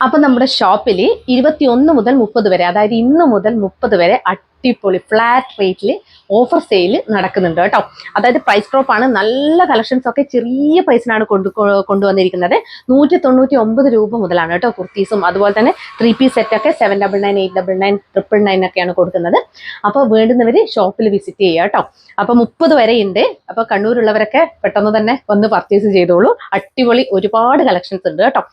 അപ്പം നമ്മുടെ ഷോപ്പിൽ 21 മുതൽ 30 വരെ, അതായത് ഇന്ന് മുതൽ 30 വരെ അടിപൊളി ഫ്ലാറ്റ് റേറ്റിൽ ഓഫർ സെയിൽ നടക്കുന്നുണ്ട് കേട്ടോ. അതായത് പ്രൈസ് ഡ്രോപ്പ് ആണ്. നല്ല കളക്ഷൻസ് ഒക്കെ ചെറിയ പ്രൈസിനാണ് കൊണ്ടുവന്നിരിക്കുന്നത്. 199 രൂപ മുതലാണ് കേട്ടോ കുർത്തീസും അതുപോലെ തന്നെ 3 പീസ് സെറ്റൊക്കെ 799, 899, 999 ഒക്കെയാണ് കൊടുക്കുന്നത്. അപ്പോൾ വേണ്ടുന്നവർ ഷോപ്പിൽ വിസിറ്റ് ചെയ്യുക കേട്ടോ. അപ്പോൾ 30 വരെ ഉണ്ട്. അപ്പോൾ കണ്ണൂരുള്ളവരൊക്കെ പെട്ടെന്ന് തന്നെ വന്ന് പർച്ചേസ് ചെയ്തോളൂ. അടിപൊളി ഒരുപാട് കളക്ഷൻസ് ഉണ്ട് കേട്ടോ.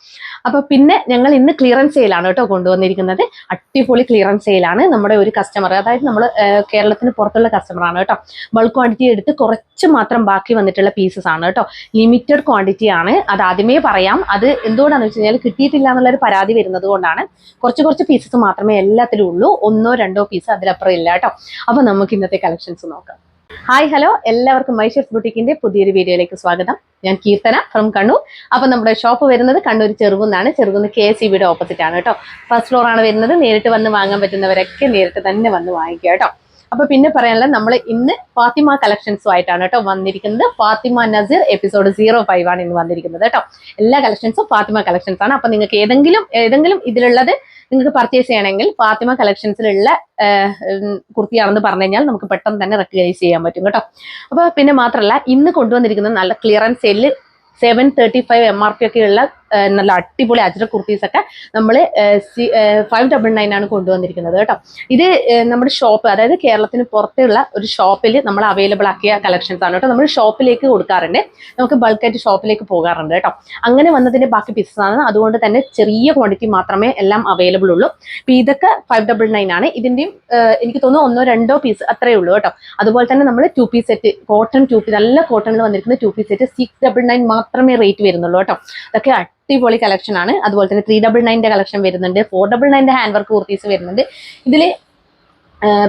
അപ്പോൾ പിന്നെ ഞങ്ങൾ ഇന്ന് ക്ലിയറൻസ് സെയിലാണ് കേട്ടോ കൊണ്ടുവന്നിരിക്കുന്നത്. അടിപൊളി ക്ലിയറൻസ് സെയിലാണ്. നമ്മുടെ ഒരു കസ്റ്റമർ, അതായത് നമ്മൾ കേരളത്തിന് പുറത്തുള്ള കസ്റ്റമറാണ് കേട്ടോ. ബൾക്ക് ക്വാണ്ടിറ്റി എടുത്ത് കുറച്ച് മാത്രം ബാക്കി വന്നിട്ടുള്ള പീസസ് ആണ് കേട്ടോ. ലിമിറ്റഡ് ക്വാണ്ടിറ്റി ആണ്. അത് ആദ്യമേ പറയാം. അത് എന്തുകൊണ്ടാണെന്ന് വെച്ച് കഴിഞ്ഞാൽ കിട്ടിയിട്ടില്ല എന്നുള്ളൊരു പരാതി വരുന്നത് കൊണ്ടാണ്. കുറച്ച് പീസസ് മാത്രമേ എല്ലാത്തിലും ഉള്ളൂ. 1-2 പീസ് അതിലപ്പുറം ഇല്ല കേട്ടോ. അപ്പോൾ നമുക്ക് ഇന്നത്തെ കളക്ഷൻസ് നോക്കാം. ഹായ് ഹലോ, എല്ലാവർക്കും മൈഷേഴ്സ് ബുട്ടീക്കിന്റെ പുതിയൊരു വീഡിയോയിലേക്ക് സ്വാഗതം. ഞാൻ കീർത്തന ഫ്രം കണ്ണൂർ. അപ്പോൾ നമ്മുടെ ഷോപ്പ് വരുന്നത് കണ്ണൂർ ചെറുകുന്നാണ്. ചെറുകുന്ന് KSEBയുടെ ഓപ്പോസിറ്റ് ആണ് കേട്ടോ. ഫസ്റ്റ് ഫ്ലോർ ആണ് വരുന്നത്. നേരിട്ട് വന്ന് വാങ്ങാൻ പറ്റുന്നവരൊക്കെ നേരിട്ട് തന്നെ വന്ന് വാങ്ങിക്കുക കേട്ടോ. അപ്പോൾ പിന്നെ പറയാനുള്ളത്, നമ്മൾ ഇന്ന് ഫാത്തിമ കളക്ഷൻസും ആയിട്ടാണ് കേട്ടോ വന്നിരിക്കുന്നത്. ഫാത്തിമ നസീർ എപ്പിസോഡ് 05 ആണ് ഇന്ന് വന്നിരിക്കുന്നത് കേട്ടോ. എല്ലാ കളക്ഷൻസും ഫാത്തിമ കളക്ഷൻസ് ആണ്. അപ്പോൾ നിങ്ങൾക്ക് ഏതെങ്കിലും ഇതിലുള്ളത് നിങ്ങൾക്ക് പർച്ചേസ് ചെയ്യണമെങ്കിൽ ഫാത്തിമ കളക്ഷൻസിലുള്ള കുർത്തിയാണെന്ന് പറഞ്ഞു കഴിഞ്ഞാൽ നമുക്ക് പെട്ടെന്ന് തന്നെ റെക്കഗ്നൈസ് ചെയ്യാൻ പറ്റും കേട്ടോ. അപ്പോൾ പിന്നെ മാത്രമല്ല, ഇന്ന് കൊണ്ടുവന്നിരിക്കുന്നത് നല്ല ക്ലിയറൻസ് സെയിലിൽ 735 MRP ഒക്കെ ഉള്ള നല്ല അടിപൊളി അജ്രക് കുർത്തീസൊക്കെ നമ്മൾ 599 ആണ് കൊണ്ടുവന്നിരിക്കുന്നത് കേട്ടോ. ഇത് നമ്മുടെ ഷോപ്പ്, അതായത് കേരളത്തിന് പുറത്തുള്ള ഒരു ഷോപ്പിൽ നമ്മൾ അവൈലബിൾ ആക്കിയ കളക്ഷൻസ് ആണ് കേട്ടോ. നമ്മൾ ഷോപ്പിലേക്ക് കൊടുക്കാറുണ്ട്. നമുക്ക് ബൾക്കായിട്ട് ഷോപ്പിലേക്ക് പോകാറുണ്ട് കേട്ടോ. അങ്ങനെ വന്നതിൻ്റെ ബാക്കി പീസസ് ആണ്. അതുകൊണ്ട് തന്നെ ചെറിയ ക്വാണ്ടിറ്റി മാത്രമേ എല്ലാം അവൈലബിൾ ഉള്ളൂ. അപ്പോൾ ഇതൊക്കെ 599 ആണ്. ഇതിൻ്റെയും എനിക്ക് തോന്നുന്നു 1-2 പീസ് അത്രയേ ഉള്ളൂ കേട്ടോ. അതുപോലെ തന്നെ നമ്മൾ 2 പീസ് സെറ്റ് കോട്ടൺ 2 പീസ് നല്ല കോട്ടണിൽ വന്നിരിക്കുന്ന 2 പീസ് സെറ്റ് 699 മാത്രമേ റേറ്റ് വരുന്നുള്ളൂ കേട്ടോ. അതൊക്കെ അടിപൊളി കളക്ഷൻ ആണ്. അതുപോലെ തന്നെ 399 കളക്ഷൻ വരുന്നുണ്ട്. 499 ഹാൻഡ് വർക്ക് കുർത്തീസ് വരുന്നുണ്ട്. ഇതിൽ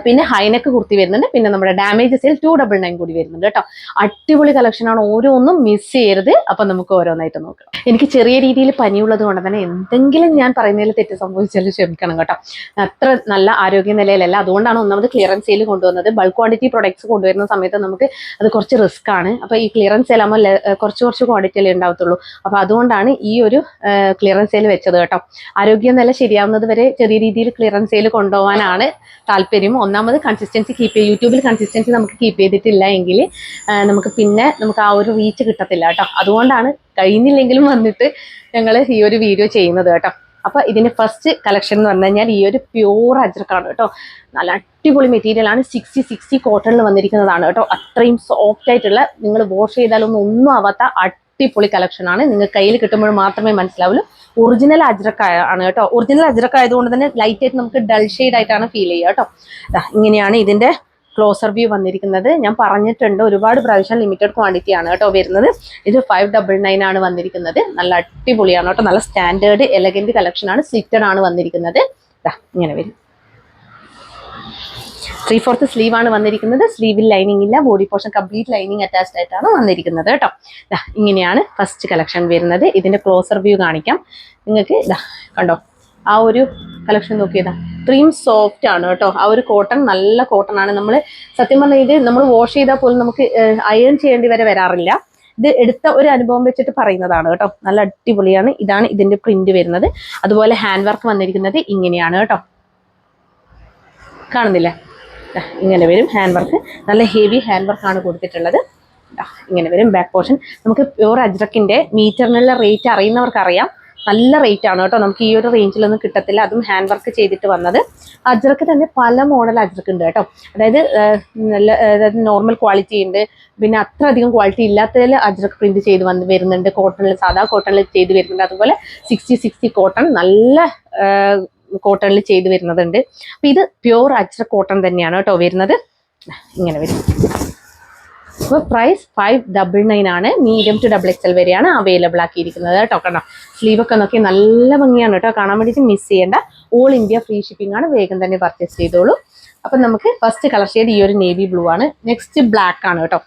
പിന്നെ ഹൈനെക്ക് കുർത്തി വരുന്നുണ്ട്. പിന്നെ നമ്മുടെ ഡാമേജ് സെയിൽ 299 കൂടി വരുന്നുണ്ട് കേട്ടോ. അടിപൊളി കളക്ഷൻ ആണ്. ഓരോന്നും മിസ് ചെയ്യരുത്. അപ്പൊ നമുക്ക് ഓരോന്നായിട്ട് നോക്കാം. എനിക്ക് ചെറിയ രീതിയിൽ പനിയുള്ളത് കൊണ്ട് തന്നെ എന്തെങ്കിലും ഞാൻ പറയുന്നതിൽ തെറ്റ് സംഭവിച്ചാലും ക്ഷമിക്കണം കേട്ടോ. അത്ര നല്ല ആരോഗ്യ നിലയിലല്ല. അതുകൊണ്ടാണ് ഒന്നാമത് ക്ലിയറൻസ് സെയിൽ കൊണ്ടുവന്നത്. ബൾക്ക് ക്വാണ്ടിറ്റി പ്രൊഡക്ട്സ് കൊണ്ടുവരുന്ന സമയത്ത് നമുക്ക് അത് കുറച്ച് റിസ്ക് ആണ്. അപ്പോൾ ഈ ക്ലിയറൻസ് സെയിൽ ആകുമ്പോൾ കുറച്ച് ക്വാണ്ടിറ്റിയല്ലേ ഉണ്ടാവത്തുള്ളൂ. അപ്പോൾ അതുകൊണ്ടാണ് ഈ ഒരു ക്ലിയറൻസ് സെയിൽ വെച്ചത് കേട്ടോ. ആരോഗ്യ നില ശരിയാവുന്നത് വരെ ചെറിയ രീതിയിൽ ക്ലിയറൻസ് സെയിൽ കൊണ്ടുപോകാനാണ് താല്പര്യം. ഒന്നാമത് കൺസിസ്റ്റൻസി കീപ്പ് ചെയ്യുക. യൂട്യൂബിൽ കൺസിസ്റ്റൻസി നമുക്ക് കീപ്പ് ചെയ്തിട്ടില്ല എങ്കിൽ നമുക്ക് ആ ഒരു റീച്ച് കിട്ടത്തില്ല കേട്ടോ. അതുകൊണ്ടാണ് കഴിയുന്നില്ലെങ്കിലും വന്നിട്ട് ഞങ്ങൾ ഈ ഒരു വീഡിയോ ചെയ്യുന്നത് കേട്ടോ. അപ്പോൾ ഇതിൻ്റെ ഫസ്റ്റ് കളക്ഷൻ എന്ന് പറഞ്ഞു കഴിഞ്ഞാൽ ഈ ഒരു പ്യൂർ അജ്രക്കാണ് കേട്ടോ. നല്ല അടിപൊളി മെറ്റീരിയൽ ആണ്. 60 കോട്ടണിൽ വന്നിരിക്കുന്നതാണ് കേട്ടോ. അത്രയും സോഫ്റ്റ് ആയിട്ടുള്ള, നിങ്ങൾ വാഷ് ചെയ്താലൊന്നും ആവാത്ത അടിപൊളി കളക്ഷൻ ആണ്. നിങ്ങൾ കയ്യിൽ കിട്ടുമ്പോൾ മാത്രമേ മനസ്സിലാവുള്ളൂ. ഒറിജിനൽ അജ്രക് ആണ് കേട്ടോ. ഒറിജിനൽ അജ്രക് ആയതുകൊണ്ട് തന്നെ ലൈറ്റ് ആയിട്ട് നമുക്ക് ഡൾ ഷെയ്ഡ് ആയിട്ടാണ് ഫീൽ ചെയ്യുക കേട്ടോ. ഇങ്ങനെയാണ് ഇതിന്റെ ക്ലോസർ വ്യൂ വന്നിരിക്കുന്നത്. ഞാൻ പറഞ്ഞിട്ടുണ്ട് ഒരുപാട് പ്രാവശ്യം, ലിമിറ്റഡ് ക്വാണ്ടിറ്റി ആണ് കേട്ടോ വരുന്നത്. ഇത് 599 ആണ് വന്നിരിക്കുന്നത്. നല്ല അടിപൊളിയാണ് കേട്ടോ. നല്ല സ്റ്റാൻഡേർഡ് എലഗന്റ് കളക്ഷൻ ആണ്. സ്ലിറ്റഡ് ആണ് വന്നിരിക്കുന്നത്. ഇങ്ങനെ വരും. 3/4 സ്ലീവ് ആണ് വന്നിരിക്കുന്നത്. സ്ലീവിൽ ലൈനിങ് ഇല്ല. Body portion complete lining attached ആയിട്ടാണ് വന്നിരിക്കുന്നത് കേട്ടോ. ഇങ്ങനെയാണ് ഫസ്റ്റ് കളക്ഷൻ വരുന്നത്. ഇതിന്റെ ക്ലോസർ വ്യൂ കാണിക്കാം നിങ്ങൾക്ക്. കണ്ടോ, ആ ഒരു കളക്ഷൻ നോക്കിയതാ. ഇത്രയും സോഫ്റ്റ് ആണ് കേട്ടോ. ആ ഒരു കോട്ടൺ നല്ല കോട്ടൺ ആണ്. നമ്മൾ സത്യം പറഞ്ഞാൽ ഇത് നമ്മൾ വാഷ് ചെയ്താൽ പോലും നമുക്ക് അയൺ ചെയ്യേണ്ടി വരാറില്ല. ഇത് എടുത്ത ഒരു അനുഭവം വെച്ചിട്ട് പറയുന്നതാണ് കേട്ടോ. നല്ല അടിപൊളിയാണ്. ഇതാണ് ഇതിന്റെ പ്രിന്റ് വരുന്നത്. അതുപോലെ ഹാൻഡ് വർക്ക് വന്നിരിക്കുന്നത് ഇങ്ങനെയാണ് കേട്ടോ. കാണുന്നില്ലേ? ഇങ്ങനെ വരും ഹാൻഡ് വർക്ക്. നല്ല ഹെവി ഹാൻഡ് വർക്കാണ് കൊടുത്തിട്ടുള്ളത്. ഇങ്ങനെ വരും ബാക്ക് പോർഷൻ. നമുക്ക് പ്യൂർ അജ്രക്കിന്റെ മീറ്ററിനുള്ള റേറ്റ് അറിയുന്നവർക്കറിയാം. നല്ല റേറ്റ് ആണ് കേട്ടോ. നമുക്ക് ഈ ഒരു റേഞ്ചിലൊന്നും കിട്ടത്തില്ല. അതും ഹാൻഡ് വർക്ക് ചെയ്തിട്ട് വന്നത്. അജ്രക്ക് തന്നെ പല മോഡൽ അജ്രക്ക് ഉണ്ട് കേട്ടോ. അതായത് നോർമൽ ക്വാളിറ്റി ഉണ്ട്. പിന്നെ അത്ര അധികം ക്വാളിറ്റി ഇല്ലാത്തതിൽ അജ്രക്ക് പ്രിന്റ് ചെയ്ത് വരുന്നുണ്ട്. കോട്ടണിൽ, സാധാ കോട്ടണിൽ ചെയ്ത് വരുന്നുണ്ട്. അതുപോലെ 60 കോട്ടൺ നല്ല കോട്ടണിൽ ചെയ്ത് വരുന്നതുണ്ട്. അപ്പൊ ഇത് പ്യൂർ അജ്രക് കോട്ടൺ തന്നെയാണ് കേട്ടോ വരുന്നത്. ഇങ്ങനെ വരും. അപ്പോൾ പ്രൈസ് 599 ആണ്. മീഡിയം ടു XXL വരെയാണ് അവൈലബിൾ ആക്കിയിരിക്കുന്നത് കേട്ടോ. കണ്ടോ, സ്ലീവൊക്കെ നോക്കി നല്ല ഭംഗിയാണ് കേട്ടോ. കാണാൻ വേണ്ടിയിട്ട് മിസ് ചെയ്യേണ്ട. ഓൾ ഇന്ത്യ ഫ്രീ ഷിപ്പിംഗ് ആണ്. വേഗം തന്നെ പർച്ചേസ് ചെയ്തോളൂ. അപ്പം നമുക്ക് ഫസ്റ്റ് കളർ ഷെയ്ഡ് ഈ ഒരു നേവി ബ്ലൂ ആണ്. നെക്സ്റ്റ് ബ്ലാക്ക് ആണ് കേട്ടോ.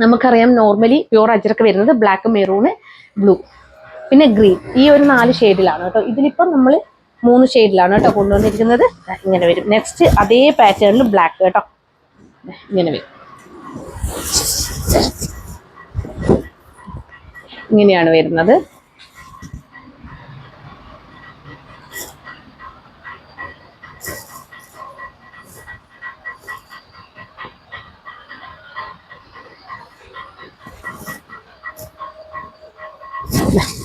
നമുക്കറിയാം നോർമലി പ്യൂർ അജ്രക്ക് വരുന്നത് ബ്ലാക്ക്, മെറൂണ്, ബ്ലൂ, പിന്നെ ഗ്രീൻ. ഈ ഒരു 4 ഷെയ്ഡിലാണ് കേട്ടോ. ഇതിലിപ്പം നമ്മൾ 3 ഷെയ്ഡിലാണ് കേട്ടോ കൊണ്ടുവന്നിരിക്കുന്നത്. ഇങ്ങനെ വരും. നെക്സ്റ്റ് അതേ പാറ്റേണിൽ ബ്ലാക്ക് കേട്ടോ. ഇങ്ങനെ വരും. ഇങ്ങനെയാണ് വരുന്നത്.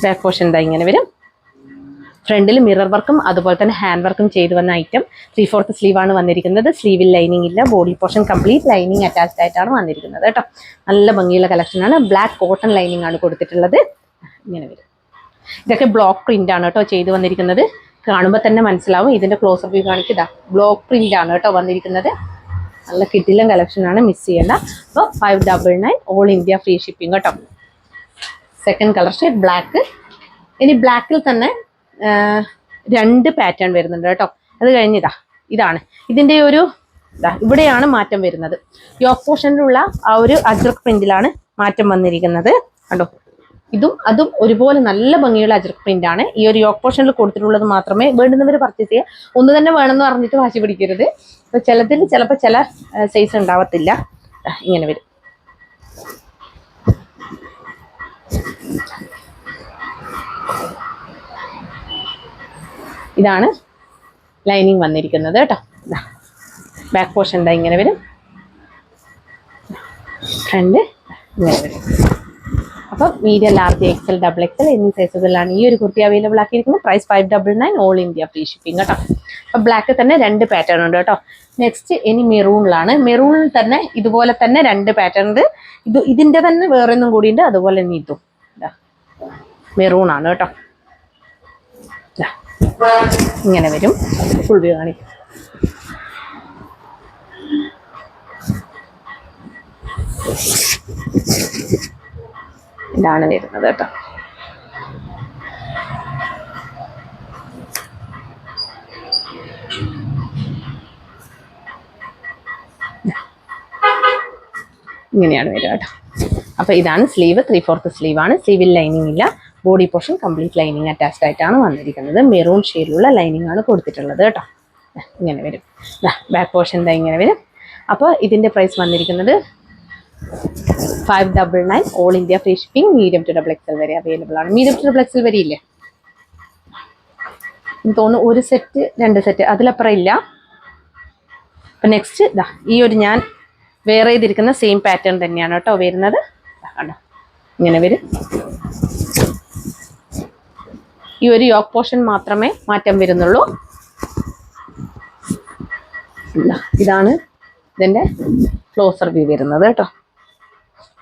ബാക്ക് പോർഷൻ ഇതാ ഇങ്ങനെ വരും. ഫ്രണ്ടിൽ മിറർ വർക്കും അതുപോലെ തന്നെ ഹാൻഡ് വർക്കും ചെയ്തു വന്ന ഐറ്റം. 3/4 സ്ലീവ് ആണ് വന്നിരിക്കുന്നത്. സ്ലീവിൽ ലൈനിങ് ഇല്ല. Body portion complete lining attached ആയിട്ടാണ് വന്നിരിക്കുന്നത് കേട്ടോ. നല്ല ഭംഗിയുള്ള കളക്ഷൻ ആണ്. ബ്ലാക്ക് കോട്ടൺ ലൈനിങ് ആണ് കൊടുത്തിട്ടുള്ളത്. ഇങ്ങനെ വരും. ഇതൊക്കെ ബ്ലോക്ക് പ്രിന്റ് ആണ് കേട്ടോ ചെയ്തു വന്നിരിക്കുന്നത്. കാണുമ്പോൾ തന്നെ മനസ്സിലാവും. ഇതിന്റെ ക്ലോസർ വ്യൂ കാണിക്കുക. ബ്ലോക്ക് പ്രിന്റ് ആണ് കേട്ടോ വന്നിരിക്കുന്നത്. നല്ല കിടിലൻ കളക്ഷൻ ആണ്, മിസ് ചെയ്യേണ്ട. അപ്പോൾ 599 ഓൾ ഇന്ത്യ ഫ്രീ ഷിപ്പിംഗ് കേട്ടോ. Second colour shade black. ഇനി ബ്ലാക്കിൽ തന്നെ 2 പാറ്റേൺ വരുന്നുണ്ട് കേട്ടോ. അത് കഴിഞ്ഞിതാ ഇതാണ് ഇതിൻ്റെ ഒരു ഇവിടെയാണ് മാറ്റം വരുന്നത്. യോക്ക് പോർഷനിലുള്ള ആ ഒരു അജ്രക് പ്രിന്റിലാണ് മാറ്റം വന്നിരിക്കുന്നത് കണ്ടോ. അതും ഒരുപോലെ നല്ല ഭംഗിയുള്ള അജ്രക് പ്രിന്റ് ആണ്. ഈ ഒരു യോക്ക് പോർഷനിൽ കൊടുത്തിട്ടുള്ളത് മാത്രമേ വേണ്ടുന്നവർ പർച്ചേസ് ചെയ്യുക. ഒന്ന് തന്നെ വേണമെന്ന് പറഞ്ഞിട്ട് വാശി പിടിക്കരുത്. അപ്പോൾ ചിലതിൽ ചിലപ്പോൾ ചില സൈസ് ഉണ്ടാവത്തില്ല. ഇങ്ങനെ വരും. ഇതാണ് ലൈനിങ് വന്നിരിക്കുന്നത് കേട്ടോ. ബാക്ക് പോർഷൻ എന്താ ഇങ്ങനെ വരും. ഫ്രണ്ട് ഇങ്ങനെ വരും. അപ്പം മീഡിയം, ലാർജ്, എക്സൽ, XXL എന്നീ സൈസുകളിലാണ് ഈ ഒരു കുർത്തി അവൈലബിൾ ആക്കിയിരിക്കുന്നത്. Price 599 all India free shipping കേട്ടോ. അപ്പം ബ്ലാക്ക് തന്നെ 2 പാറ്റേൺ ഉണ്ട് കേട്ടോ. നെക്സ്റ്റ് ഇനി മെറൂണിലാണ്. മെറൂണിൽ തന്നെ ഇതുപോലെ തന്നെ 2 പാറ്റേൺ ഉണ്ട്. ഇതിൻ്റെ തന്നെ വേറെ ഒന്നും കൂടി ഉണ്ട്. അതുപോലെ തന്നെ ഇതും മെറൂൺ ആണ് കേട്ടോ. ഇങ്ങനെ വരും. ഫുൾ വ്യൂ കാണിക്കും. ഇതാണ് വരുന്നത് കേട്ടോ. ഇങ്ങനെയാണ് വരിക കേട്ടോ. അപ്പോൾ ഇതാണ് സ്ലീവ്. 3/4 സ്ലീവ് ആണ്. സ്ലീവിൽ ലൈനിങ് ഇല്ല. Body portion complete lining attached ആയിട്ടാണ് വന്നിരിക്കുന്നത്. മെറൂൺ ഷെയ്ഡിലുള്ള ലൈനിങ് ആണ് കൊടുത്തിട്ടുള്ളത് കേട്ടോ. ഇങ്ങനെ വരും. ബാക്ക് പോർഷൻ എന്താ ഇങ്ങനെ വരും. അപ്പോൾ ഇതിൻ്റെ പ്രൈസ് വന്നിരിക്കുന്നത് 599 all India free shipping. Medium to XXL വരെ അവൈലബിൾ ആണ്. മീഡിയം ടു XXL വരെ ഇല്ലേ എനിക്ക് തോന്നുന്നു. 1 സെറ്റ് 2 സെറ്റ് അതിലപ്പുറം ഇല്ല. അപ്പം നെക്സ്റ്റ് ഈ ഒരു ഞാൻ വേറെ ചെയ്തിരിക്കുന്ന സെയിം പാറ്റേൺ തന്നെയാണ് കേട്ടോ വരുന്നത്. കണ്ടോ ഇങ്ങനെ വരും. ഈ ഒരു യോക്ക് പോർഷൻ മാത്രമേ മാറ്റം വരുന്നുള്ളൂ. ഇതാണ് ഇതിൻ്റെ ക്ലോസർ വ്യൂ വരുന്നത് കേട്ടോ.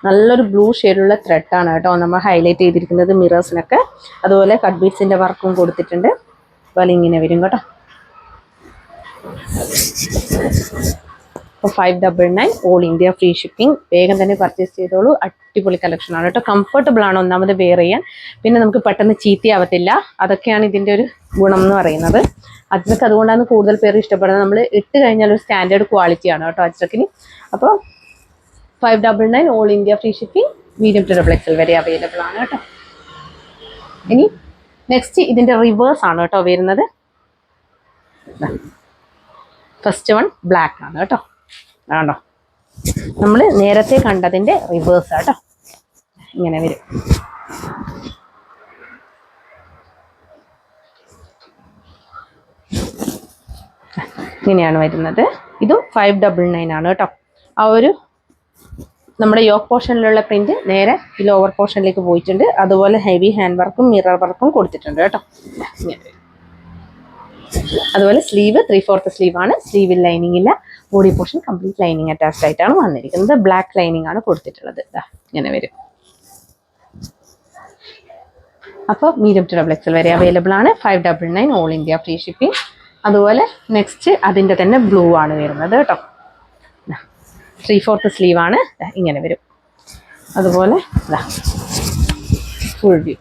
നല്ലൊരു ബ്ലൂ ഷെയ്ഡുള്ള ത്രെഡാണ് കേട്ടോ നമ്മൾ ഹൈലൈറ്റ് ചെയ്തിരിക്കുന്നത് മിറേഴ്സിനൊക്കെ. അതുപോലെ കട്ട് ബീഡ്സിൻ്റെ വർക്കും കൊടുത്തിട്ടുണ്ട്. അതുപോലെ ഇങ്ങനെ വരും കേട്ടോ. അപ്പോൾ 599 ഓൾ ഇന്ത്യ ഫ്രീ ഷിപ്പിംഗ്. വേഗം തന്നെ പർച്ചേസ് ചെയ്തോളൂ. അടിപൊളി കളക്ഷൻ ആണ് കേട്ടോ. കംഫർട്ടബിൾ ആണ് ഒന്നാമത് വെയർ ചെയ്യാൻ. പിന്നെ നമുക്ക് പെട്ടെന്ന് ചീത്തയാവത്തില്ല. അതൊക്കെയാണ് ഇതിൻ്റെ ഒരു ഗുണം എന്ന് പറയുന്നത്. അജ്രക്ക് അതുകൊണ്ടാണ് കൂടുതൽ പേര് ഇഷ്ടപ്പെടുന്നത്. നമ്മൾ ഇട്ട് കഴിഞ്ഞാൽ ഒരു സ്റ്റാൻഡേർഡ് ക്വാളിറ്റിയാണ് കേട്ടോ അജ്രക്കിന്. അപ്പോൾ 599 all India free shipping. Medium to XXL വരെ അവൈലബിൾ ആണ് കേട്ടോ. ഇനി നെക്സ്റ്റ് ഇതിൻ്റെ റിവേഴ്സ് ആണ് കേട്ടോ വരുന്നത്. ഫസ്റ്റ് വൺ ബ്ലാക്ക് ആണ് കേട്ടോ. ആണോ നമ്മൾ നേരത്തെ കണ്ടതിൻ്റെ റിവേഴ്സ് കേട്ടോ. ഇങ്ങനെ വരും. ഇങ്ങനെയാണ് വരുന്നത്. ഇതും 599 ആണ് കേട്ടോ. ആ ഒരു നമ്മുടെ യോക്ക് പോർഷനിലുള്ള പ്രിന്റ് നേരെ ഈ ലോവർ പോർഷനിലേക്ക് പോയിട്ടുണ്ട്. അതുപോലെ ഹെവി ഹാൻഡ് വർക്കും മിറർ വർക്കും കൊടുത്തിട്ടുണ്ട് കേട്ടോ. അതുപോലെ സ്ലീവ് 3/4 സ്ലീവ് ആണ്. സ്ലീവിൽ ലൈനിങ് ഇല്ല. Body portion complete lining attached ആയിട്ടാണ് വന്നിരിക്കുന്നത്. ബ്ലാക്ക് ലൈനിങ് ആണ് കൊടുത്തിട്ടുള്ളത്. ഇങ്ങനെ വരും. അപ്പോൾ മീഡിയം ടു XXL വരെ അവൈലബിൾ ആണ്. 599 ഓൾ ഇന്ത്യ ഫ്രീ ഷിപ്പിംഗ്. അതുപോലെ നെക്സ്റ്റ് അതിൻ്റെ തന്നെ ബ്ലൂ ആണ് വരുന്നത് കേട്ടോ. 3/4 സ്ലീവ് ആണ്. ഇങ്ങനെ വരും. അതുപോലെ ഫുൾ വ്യൂ.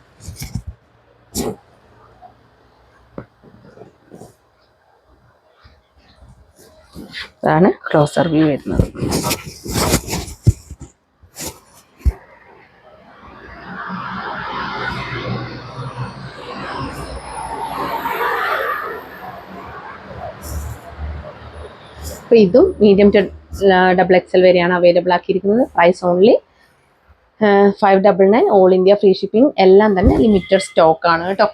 അതാണ് ക്ലോസർ വ്യൂ വരുന്നത്. അപ്പോൾ ഇതും മീഡിയം ടു XXL വരെയാണ് അവൈലബിൾ ആക്കിയിരിക്കുന്നത്. Price only 599 all India free shipping. എല്ലാം തന്നെ ലിമിറ്റഡ് സ്റ്റോക്ക് ആണ് കേട്ടോ.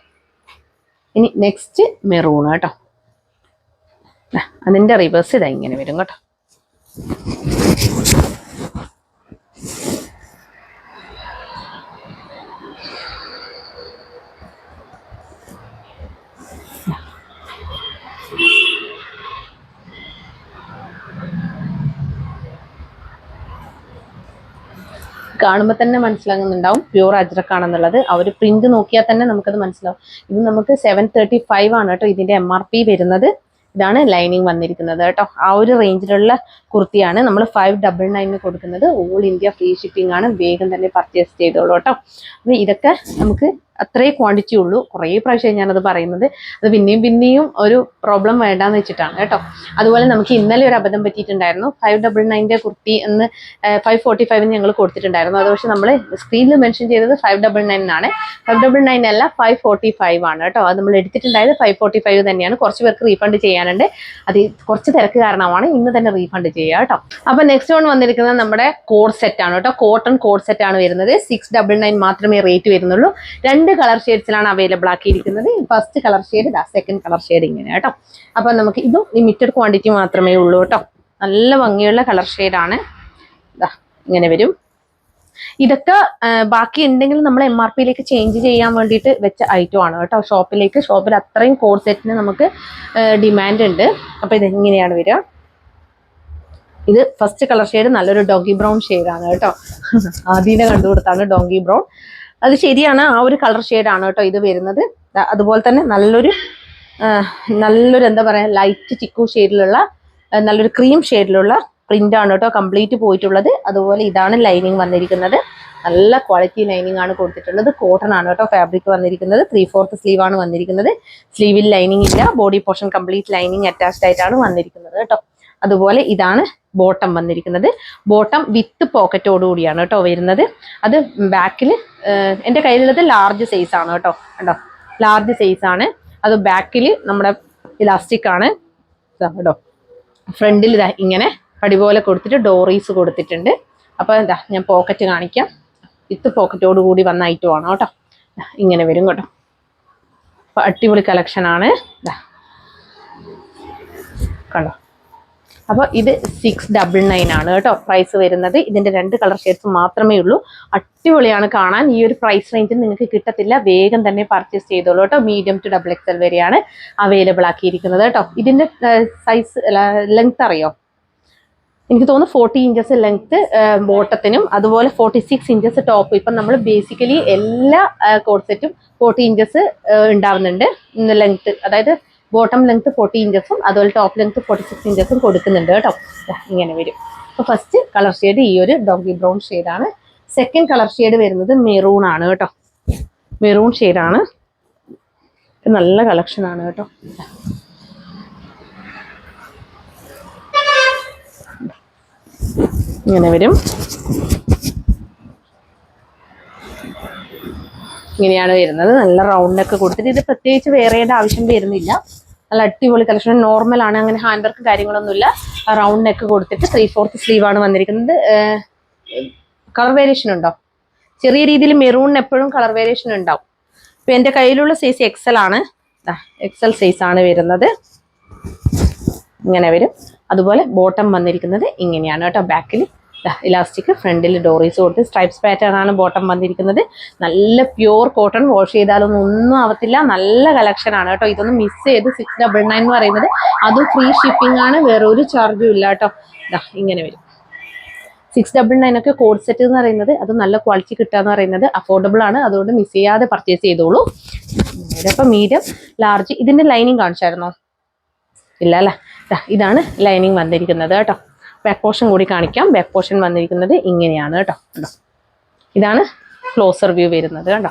ഇനി നെക്സ്റ്റ് മെറൂൺ കേട്ടോ. അതിന്റെ റിവേഴ്സ് ഇതാ ഇങ്ങനെ വരും കേട്ടോ. കാണുമ്പോൾ തന്നെ മനസ്സിലാകുന്നുണ്ടാവും പ്യൂർ അജ്രക്കാണെന്നുള്ളത്. ആ ഒരു പ്രിന്റ് നോക്കിയാൽ തന്നെ നമുക്കത് മനസ്സിലാവും. ഇത് നമുക്ക് 735 ആണ് കേട്ടോ ഇതിന്റെ MRP വരുന്നത്. ഇതാണ് ലൈനിങ് വന്നിരിക്കുന്നത് കേട്ടോ. ആ ഒരു റേഞ്ചിലുള്ള കുർത്തിയാണ് നമ്മൾ 599 കൊടുക്കുന്നത്. ഓൾ ഇന്ത്യ ഫ്രീ ഷിപ്പിംഗ് ആണ്. വേഗം തന്നെ പർച്ചേസ് ചെയ്തോളൂ കേട്ടോ. അപ്പൊ ഇതൊക്കെ നമുക്ക് അത്രേ ക്വാണ്ടിറ്റി ഉള്ളൂ. കുറേ പ്രാവശ്യം ഞാനത് പറയുന്നത്. അത് പിന്നെയും ഒരു പ്രോബ്ലം വേണ്ടാന്ന് വെച്ചിട്ടാണ് കേട്ടോ. അതുപോലെ നമുക്ക് ഇന്നലെ ഒരു അബദ്ധം പറ്റിയിട്ടുണ്ടായിരുന്നു. 599 കുർത്തി എന്ന് 545 ഞങ്ങൾ കൊടുത്തിട്ടുണ്ടായിരുന്നു. അത് പക്ഷെ നമ്മൾ സ്ക്രീനിൽ മെൻഷൻ ചെയ്തത് 599 ആണ്. 599 അല്ല 545 ആണ് കേട്ടോ. അത് നമ്മൾ എടുത്തിട്ടുണ്ടായത് 545 തന്നെയാണ്. കുറച്ച് പേർക്ക് റീഫണ്ട് ചെയ്യാനുണ്ട്. അത് കുറച്ച് തിരക്ക് കാരണമാണ്. ഇന്ന് തന്നെ റീഫണ്ട് ചെയ്യുക കേട്ടോ. അപ്പൊ നെക്സ്റ്റ് വൺ വന്നിരിക്കുന്നത് നമ്മുടെ കോഡ് സെറ്റ് ആണ് കേട്ടോ. കോട്ടൺ കോഡ് സെറ്റ് ആണ് വരുന്നത്. 699 മാത്രമേ റേറ്റ് വരുന്നുള്ളൂ. 2 കളർ ഷെയ്ഡ്സിലാണ് അവൈലബിൾ ആക്കിയിരിക്കുന്നത്. First colour shade second colour shade ഇങ്ങനെ കേട്ടോ. അപ്പൊ നമുക്ക് ഇതും ലിമിറ്റഡ് ക്വാണ്ടിറ്റി മാത്രമേ ഉള്ളൂ കേട്ടോ. നല്ല ഭംഗിയുള്ള കളർ ഷെയ്ഡാണ്. ഇങ്ങനെ വരും. ഇതൊക്കെ ബാക്കി ഉണ്ടെങ്കിൽ നമ്മൾ MRPയിലേക്ക് ചേഞ്ച് ചെയ്യാൻ വേണ്ടിയിട്ട് വെച്ച ഐറ്റം ആണ് കേട്ടോ. ഷോപ്പിൽ അത്രയും കോഡ് സെറ്റിന് നമുക്ക് ഡിമാൻഡ് ഉണ്ട്. അപ്പൊ ഇതെങ്ങനെയാണ് വരിക? ഇത് ഫസ്റ്റ് കളർ ഷെയ്ഡ് നല്ലൊരു ഡോങ്കി ബ്രൗൺ ഷെയ്ഡാണ് കേട്ടോ. ആദ്യം കണ്ടുകൊടുത്താണ് ഡോങ്കി ബ്രൗൺ. അത് ശരിയാണ്, ആ ഒരു കളർ ഷെയ്ഡാണ് കേട്ടോ ഇത് വരുന്നത്. അതുപോലെ തന്നെ നല്ലൊരു എന്താ പറയാ ലൈറ്റ് ചിക്കു ഷെയ്ഡിലുള്ള നല്ലൊരു ക്രീം ഷെയ്ഡിലുള്ള പ്രിന്റ് ആണ് കേട്ടോ കംപ്ലീറ്റ് പോയിട്ടുള്ളത്. അതുപോലെ ഇതാണ് ലൈനിങ് വന്നിരിക്കുന്നത്. നല്ല ക്വാളിറ്റി ലൈനിങ് ആണ് കൊടുത്തിട്ടുള്ളത്. കോട്ടൺ ആണ് കേട്ടോ ഫാബ്രിക് വന്നിരിക്കുന്നത്. 3/4 സ്ലീവ് ആണ് വന്നിരിക്കുന്നത്. സ്ലീവിൽ ലൈനിങ് ഇല്ല. Body portion complete lining attached ആയിട്ടാണ് വന്നിരിക്കുന്നത് കേട്ടോ. അതുപോലെ ഇതാണ് ബോട്ടം വന്നിരിക്കുന്നത്. ബോട്ടം വിത്ത് പോക്കറ്റോട് കൂടിയാണ് കേട്ടോ വരുന്നത്. അത് ബാക്കിൽ എൻ്റെ കയ്യിലുള്ളത് ലാർജ് സൈസ് ആണ് കേട്ടോ. കണ്ടോ, ലാർജ് സൈസ് ആണ്. അത് ബാക്കിൽ നമ്മുടെ ഇലാസ്റ്റിക് ആണ് കേട്ടോ. ഫ്രണ്ടിൽ ഇതാ ഇങ്ങനെ പടി പോലെ കൊടുത്തിട്ട് ഡോറീസ് കൊടുത്തിട്ടുണ്ട്. അപ്പോൾ എന്താ ഞാൻ പോക്കറ്റ് കാണിക്കാം. വിത്ത് പോക്കറ്റോട് കൂടി വന്ന ഐറ്റം ആണ് കേട്ടോ. ഇങ്ങനെ വരും കേട്ടോ. അപ്പോൾ അടിപൊളി കളക്ഷൻ ആണ്. കണ്ടോ. അപ്പോൾ ഇത് 699 ആണ് കേട്ടോ പ്രൈസ് വരുന്നത്. ഇതിന്റെ 2 കളർ ഷെയ്ഡ്സ് മാത്രമേ ഉള്ളൂ. അടിപൊളിയാണ് കാണാൻ. ഈ ഒരു പ്രൈസ് റേഞ്ചിൽ നിങ്ങൾക്ക് കിട്ടത്തില്ല. വേഗം തന്നെ പർച്ചേസ് ചെയ്തോളൂ കേട്ടോ. മീഡിയം ടു XXL വരെയാണ് അവൈലബിൾ ആക്കിയിരിക്കുന്നത് കേട്ടോ. ഇതിന്റെ സൈസ് ലെങ്ത് അറിയോ? എനിക്ക് തോന്നുന്നു 40 ഇഞ്ചസ് ലെങ്ത് ബോട്ടത്തിനും അതുപോലെ 46 ഇഞ്ചസ് ടോപ്പ്. ഇപ്പം നമ്മൾ ബേസിക്കലി എല്ലാ കോഡ് സെറ്റും 40 ഇഞ്ചസ് ഉണ്ടാവുന്നുണ്ട് ലെങ്ത്. അതായത് ബോട്ടം ലെങ്ത് 40 ഇഞ്ചസും അതുപോലെ ടോപ്പ് ലെങ്ത് 46 ഇഞ്ചസും കൊടുക്കുന്നുണ്ട് കേട്ടോ. ഇങ്ങനെ വരും. അപ്പോൾ ഫസ്റ്റ് കളർ ഷെയ്ഡ് ഈ ഒരു ഡോങ്കി ബ്രൗൺ ഷെയ്ഡാണ്. സെക്കൻഡ് കളർ ഷെയ്ഡ് വരുന്നത് മെറൂൺ ആണ് കേട്ടോ. മെറൂൺ ഷെയ്ഡാണ്. നല്ല കളക്ഷൻ ആണ് കേട്ടോ. ഇങ്ങനെ വരും. ഇങ്ങനെയാണ് വരുന്നത്. നല്ല റൗണ്ട് ഒക്കെ കൊടുത്തിട്ട് ഇത് പ്രത്യേകിച്ച് വേറെയുടെ ആവശ്യം വരുന്നില്ല. നല്ല അടിപൊളി കളക്ഷൻ. നോർമൽ ആണ്, അങ്ങനെ ഹാൻഡ് വർക്ക് കാര്യങ്ങളൊന്നുമില്ല. റൗണ്ട് നെക്ക് കൊടുത്തിട്ട് 3/4 സ്ലീവ് ആണ് വന്നിരിക്കുന്നത്. കളർ വേരിയേഷൻ ഉണ്ടോ? ചെറിയ രീതിയിൽ മെറൂണിന് എപ്പോഴും കളർ വേരിയേഷൻ ഉണ്ടാവും. ഇപ്പൊ എൻ്റെ കയ്യിലുള്ള സൈസ് XL ആണ്. XL സൈസ് ആണ് വരുന്നത്. ഇങ്ങനെ വരും. അതുപോലെ ബോട്ടം വന്നിരിക്കുന്നത് ഇങ്ങനെയാണ് കേട്ടോ. ബാക്കിൽ ഇലാസ്റ്റിക്, ഫ്രണ്ടിൽ ഡോറീസ് കൊടുത്ത് സ്ട്രൈപ്സ് പാറ്റേൺ ആണ് ബോട്ടം വന്നിരിക്കുന്നത്. നല്ല പ്യൂർ കോട്ടൺ. വാഷ് ചെയ്താലൊന്നും ഒന്നും ആവത്തില്ല. നല്ല കളക്ഷൻ ആണ് കേട്ടോ. ഇതൊന്നും മിസ് ചെയ്ത് 699 എന്ന് പറയുന്നത് അതും ഫ്രീ ഷിപ്പിംഗ് ആണ്. വേറെ ഒരു ചാർജും ഇല്ല കേട്ടോ. ഇങ്ങനെ വരും. 699 ഒക്കെ കോഡ് സെറ്റ് എന്ന് പറയുന്നത് അത് നല്ല ക്വാളിറ്റി കിട്ടുക എന്ന് പറയുന്നത് അഫോർഡബിൾ ആണ്. അതുകൊണ്ട് മിസ് ചെയ്യാതെ പർച്ചേസ് ചെയ്തോളൂ. ഇപ്പം മീഡിയം ലാർജ്. ഇതിന്റെ ലൈനിങ് കാണിച്ചായിരുന്നോ? ഇല്ല അല്ലേ. ഇതാണ് ലൈനിങ് വന്നിരിക്കുന്നത് കേട്ടോ. ബാക്ക് പോർഷൻ കൂടി കാണിക്കാം. ബാക്ക് പോർഷൻ വന്നിരിക്കുന്നത് ഇങ്ങനെയാണ് കേട്ടോ. ഇതാണ് ക്ലോസർ വ്യൂ വരുന്നത് കേട്ടോ.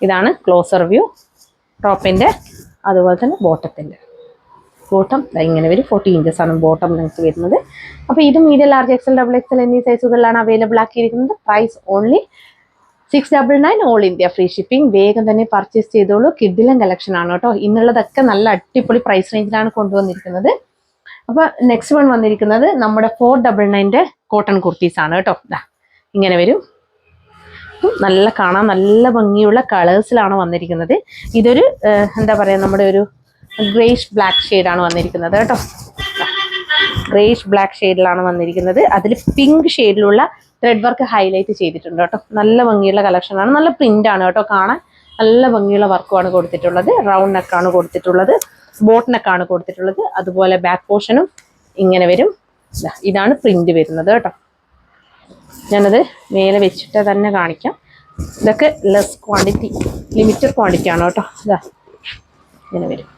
ഇതാണ് ക്ലോസർ വ്യൂ ടോപ്പിന്റെ. അതുപോലെ തന്നെ ബോട്ടത്തിന്റെ. ബോട്ടം ഇങ്ങനെ വരും. 40 ഇഞ്ചസ് ആണ് ബോട്ടം ലെങ്ത് വരുന്നത്. അപ്പോൾ ഇത് മീഡിയം ലാർജ് XL XXL എന്നീ സൈസുകളിലാണ് അവൈലബിൾ ആക്കിയിരിക്കുന്നത്. Price only 699 all India free shipping. വേഗം തന്നെ പർച്ചേസ് ചെയ്തോളൂ. കിഡിലൻ കളക്ഷൻ ആണ് കേട്ടോ. ഇന്നുള്ളതൊക്കെ നല്ല അടിപൊളി പ്രൈസ് റേഞ്ചിലാണ് കൊണ്ടുവന്നിരിക്കുന്നത്. അപ്പോൾ നെക്സ്റ്റ് വൺ വന്നിരിക്കുന്നത് നമ്മുടെ 499 കോട്ടൺ കുർത്തീസ് ആണ് കേട്ടോ. ഇങ്ങനെ വരും. നല്ല കാണാൻ നല്ല ഭംഗിയുള്ള കളേഴ്സിലാണ് വന്നിരിക്കുന്നത്. ഇതൊരു എന്താ പറയുക, നമ്മുടെ ഒരു ഗ്രേഷ് ബ്ലാക്ക് ഷെയ്ഡാണ് വന്നിരിക്കുന്നത് കേട്ടോ. ഗ്രേഷ് ബ്ലാക്ക് ഷെയ്ഡിലാണ് വന്നിരിക്കുന്നത്. അതിൽ പിങ്ക് ഷെയ്ഡിലുള്ള ത്രെഡ് വർക്ക് ഹൈലൈറ്റ് ചെയ്തിട്ടുണ്ട് കേട്ടോ. നല്ല ഭംഗിയുള്ള കളക്ഷനാണ്. നല്ല പ്രിന്റ് ആണ് കേട്ടോ. കാണാൻ നല്ല ഭംഗിയുള്ള വർക്കുമാണ് കൊടുത്തിട്ടുള്ളത്. റൗണ്ട് നെക്കാണ് കൊടുത്തിട്ടുള്ളത്, ബോട്ട് നെക്കാണ് കൊടുത്തിട്ടുള്ളത്. അതുപോലെ ബാക്ക് പോർഷനും ഇങ്ങനെ വരും. ഇതാണ് പ്രിന്റ് വരുന്നത് കേട്ടോ. ഞാനത് മേലെ വെച്ചിട്ട് തന്നെ കാണിക്കാം. ഇതൊക്കെ ലെസ് ക്വാണ്ടിറ്റി, ലിമിറ്റഡ് ക്വാണ്ടിറ്റി ആണ് കേട്ടോ. ഇതാ ഇങ്ങനെ വരും.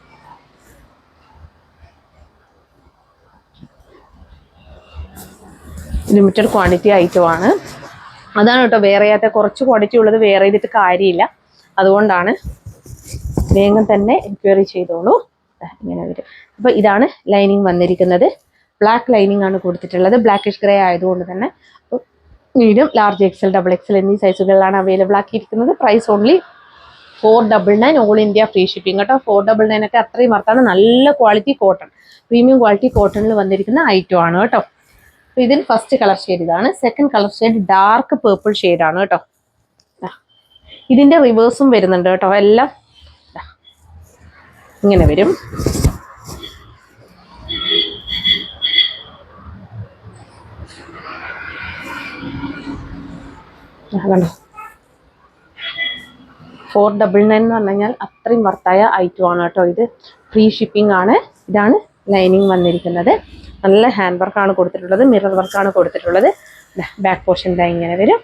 ലിമിറ്റഡ് ക്വാണ്ടിറ്റി ഐറ്റമാണ്. അതാണ് കേട്ടോ വേറെ ചെയ്യാത്ത. കുറച്ച് ക്വാണ്ടിറ്റി ഉള്ളത് വേറെ ചെയ്തിട്ട് കാര്യമില്ല. അതുകൊണ്ടാണ് വേഗം തന്നെ എൻക്വയറി ചെയ്തോളൂ. ഇങ്ങനെ വരും. അപ്പോൾ ഇതാണ് ലൈനിങ് വന്നിരിക്കുന്നത്. ബ്ലാക്ക് ലൈനിങ് ആണ് കൊടുത്തിട്ടുള്ളത്. ബ്ലാക്കിഷ് ഗ്രേ ആയതുകൊണ്ട് തന്നെ medium, large, XL, double XL എന്നീ സൈസുകളിലാണ് അവൈലബിൾ ആക്കിയിരിക്കുന്നത്. Price only 499 all India free shipping കേട്ടോ. 499 ഒക്കെ അത്രയും വർത്താണ്. നല്ല ക്വാളിറ്റി കോട്ടൺ, പ്രീമിയം ക്വാളിറ്റി കോട്ടണിൽ വന്നിരിക്കുന്ന ഐറ്റം ആണ് കേട്ടോ. അപ്പോൾ ഇതിൽ ഫസ്റ്റ് കളർ ഷെയ്ഡ് ഇതാണ്. Second colour shade dark purple ഷെയ്ഡാണ് കേട്ടോ. ഇതിൻ്റെ റിവേഴ്സും വരുന്നുണ്ട് കേട്ടോ. എല്ലാം ഇങ്ങനെ വരും. കണ്ടോ, 499 എന്ന് പറഞ്ഞു കഴിഞ്ഞാൽ അത്രയും വർത്തായ ഐറ്റം ആണ് കേട്ടോ. ഇത് ഫ്രീ ഷിപ്പിംഗ് ആണ്. ഇതാണ് ലൈനിങ് വന്നിരിക്കുന്നത്. നല്ല ഹാൻഡ് വർക്കാണ് കൊടുത്തിട്ടുള്ളത്, മിറർ വർക്കാണ് കൊടുത്തിട്ടുള്ളത്. ബാക്ക് പോർഷൻ ഇതാ ഇങ്ങനെ വരും,